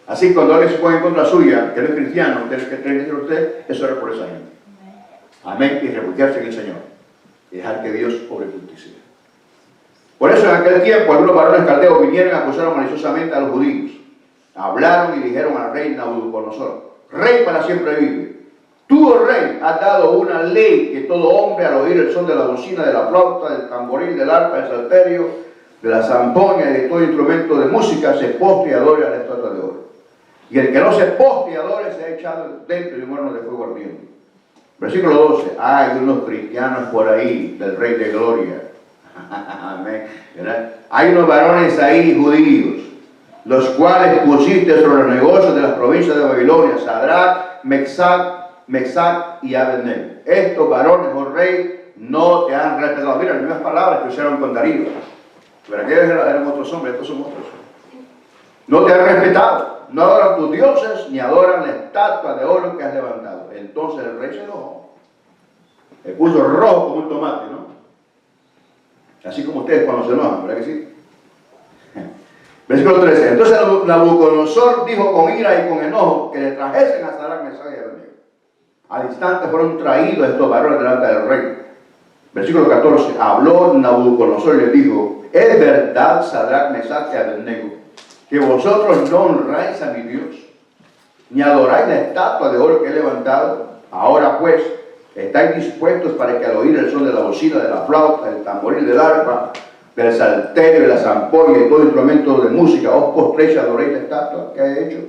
Así que cuando alguien se pone en contra suya, que no es cristiano, usted que tiene que ser usted, es orar por esa gente. Amén. Y refugiarse en el Señor. Y dejar que Dios obre justicia. Por eso en aquel tiempo algunos varones caldeos vinieron y acusaron maliciosamente a los judíos. Hablaron y dijeron al rey Nabucodonosor: Rey para siempre vive. Tú, oh rey, has dado una ley que todo hombre al oír el son de la bocina, de la flauta, del tamboril, del arpa, del salterio, de la zampoña y de todo instrumento de música se postre y adore a la estatua de oro. Y el que no se postre y adore se ha echado dentro de un horno de fuego ardiente. Versículo 12. Hay unos cristianos por ahí del Rey de Gloria. Amén. Hay unos varones ahí judíos, los cuales pusiste sobre los negocios de las provincias de Babilonia, Sadrach, Mesach y Abednego. Estos varones, oh rey, no te han respetado. Mira, las mismas palabras que usaron con Darío. Pero aquellos eran otros hombres, estos son otros. No te han respetado, no adoran tus dioses, ni adoran la estatua de oro que has levantado. Entonces el rey se enojó. Se puso rojo como un tomate, ¿no? Así como ustedes cuando se enojan, ¿verdad que sí? Versículo 13. Entonces Nabucodonosor dijo con ira y con enojo que le trajesen a Sadrach, Mesach y Abednego. Al instante fueron traídos estos varones delante del rey. Versículo 14. Habló Nabucodonosor y le dijo: ¿Es verdad, Sadrach, Mesach y Abednego, que vosotros no honráis a mi Dios, ni adoráis la estatua de oro que he levantado? Ahora pues, ¿estáis dispuestos para que al oír el son de la bocina, de la flauta, del tamboril, del arpa, del salterio, de la zampoña y todo instrumento de música, os postréis y adoréis la estatua que he hecho?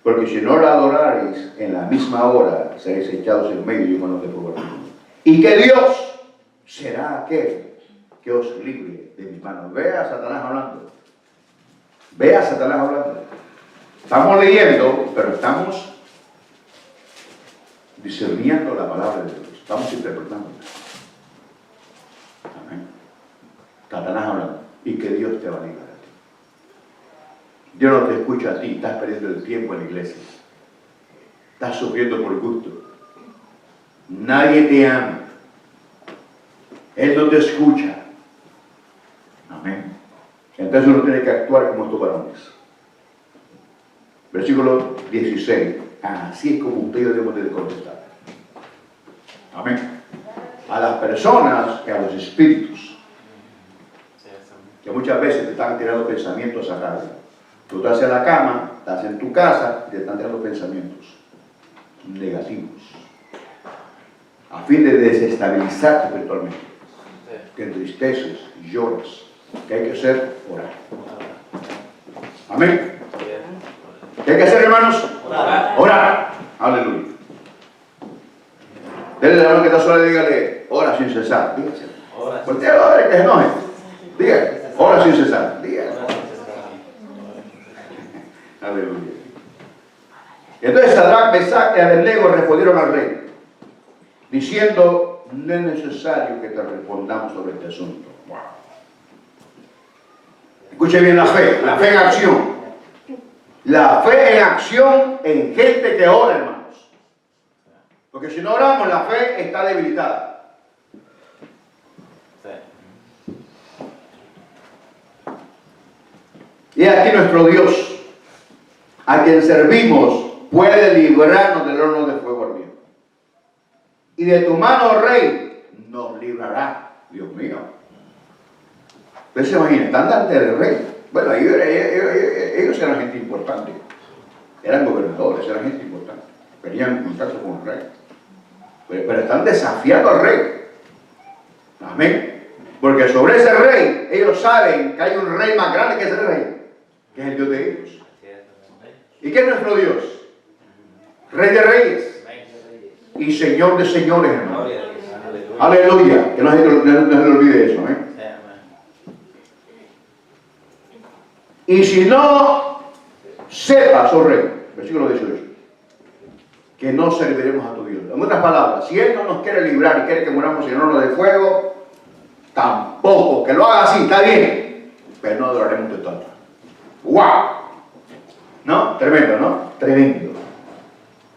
Porque si no la adoraréis, en la misma hora seréis echados en medio de un horno de fuego. Y que Dios será aquel que os libre de mis manos. Vea a Satanás hablando. Vea a Satanás hablando. Estamos leyendo, pero estamos discerniendo la palabra de Dios. Estamos interpretándola. Amén. Satanás hablando. Y que Dios te va a librar a ti. Dios no te escucha a ti. Estás perdiendo el tiempo en la iglesia. Estás sufriendo por gusto. Nadie te ama. Él no te escucha. Amén. Entonces uno tiene que actuar como estos varones. Versículo 16. Así es como ustedes debemos de contestar. Amén. A las personas y a los espíritus que muchas veces te están tirando pensamientos a radio. Tú estás en la cama, estás en tu casa y te están tirando pensamientos negativos a fin de desestabilizarte espiritualmente. Que entristeces y lloras. ¿Qué hay que hacer? Orar. Amén. ¿Qué hay que hacer, hermanos? Orar. Orar. Aleluya. Denle la mano que está sola y dígale: ora sin cesar. Dígase. Porque a ver que se enoje. Dígale: ora sin cesar. Dígale. Aleluya. Entonces Sadrach, Mesach y Abednego respondieron al rey, diciendo: no es necesario que te respondamos sobre este asunto. Wow. Escuche bien la fe en acción. La fe en acción en gente que ora, hermanos. Porque si no oramos, la fe está debilitada. Y aquí nuestro Dios, a quien servimos, puede librarnos del horno de fuego ardiente. Y de tu mano, rey, nos librará. Dios mío. Usted se imagina, están delante del rey. Bueno, ellos eran gente importante. Eran gobernadores, eran gente importante. Venían en contacto con el rey. Pero están desafiando al rey. Amén. Porque sobre ese rey, ellos saben que hay un rey más grande que ese rey, que es el Dios de ellos. ¿Y qué es nuestro Dios? Rey de reyes y Señor de señores, hermano. Aleluya. Que no se le olvide eso, ¿eh? Y si no sepas, oh rey, versículo 18, que no serviremos a tu Dios. En otras palabras, si Él no nos quiere librar y quiere que muramos en horno de fuego, tampoco, que lo haga así, está bien, pero no adoraremos tu estatua. ¡Wow! ¿No? Tremendo, ¿no? Tremendo.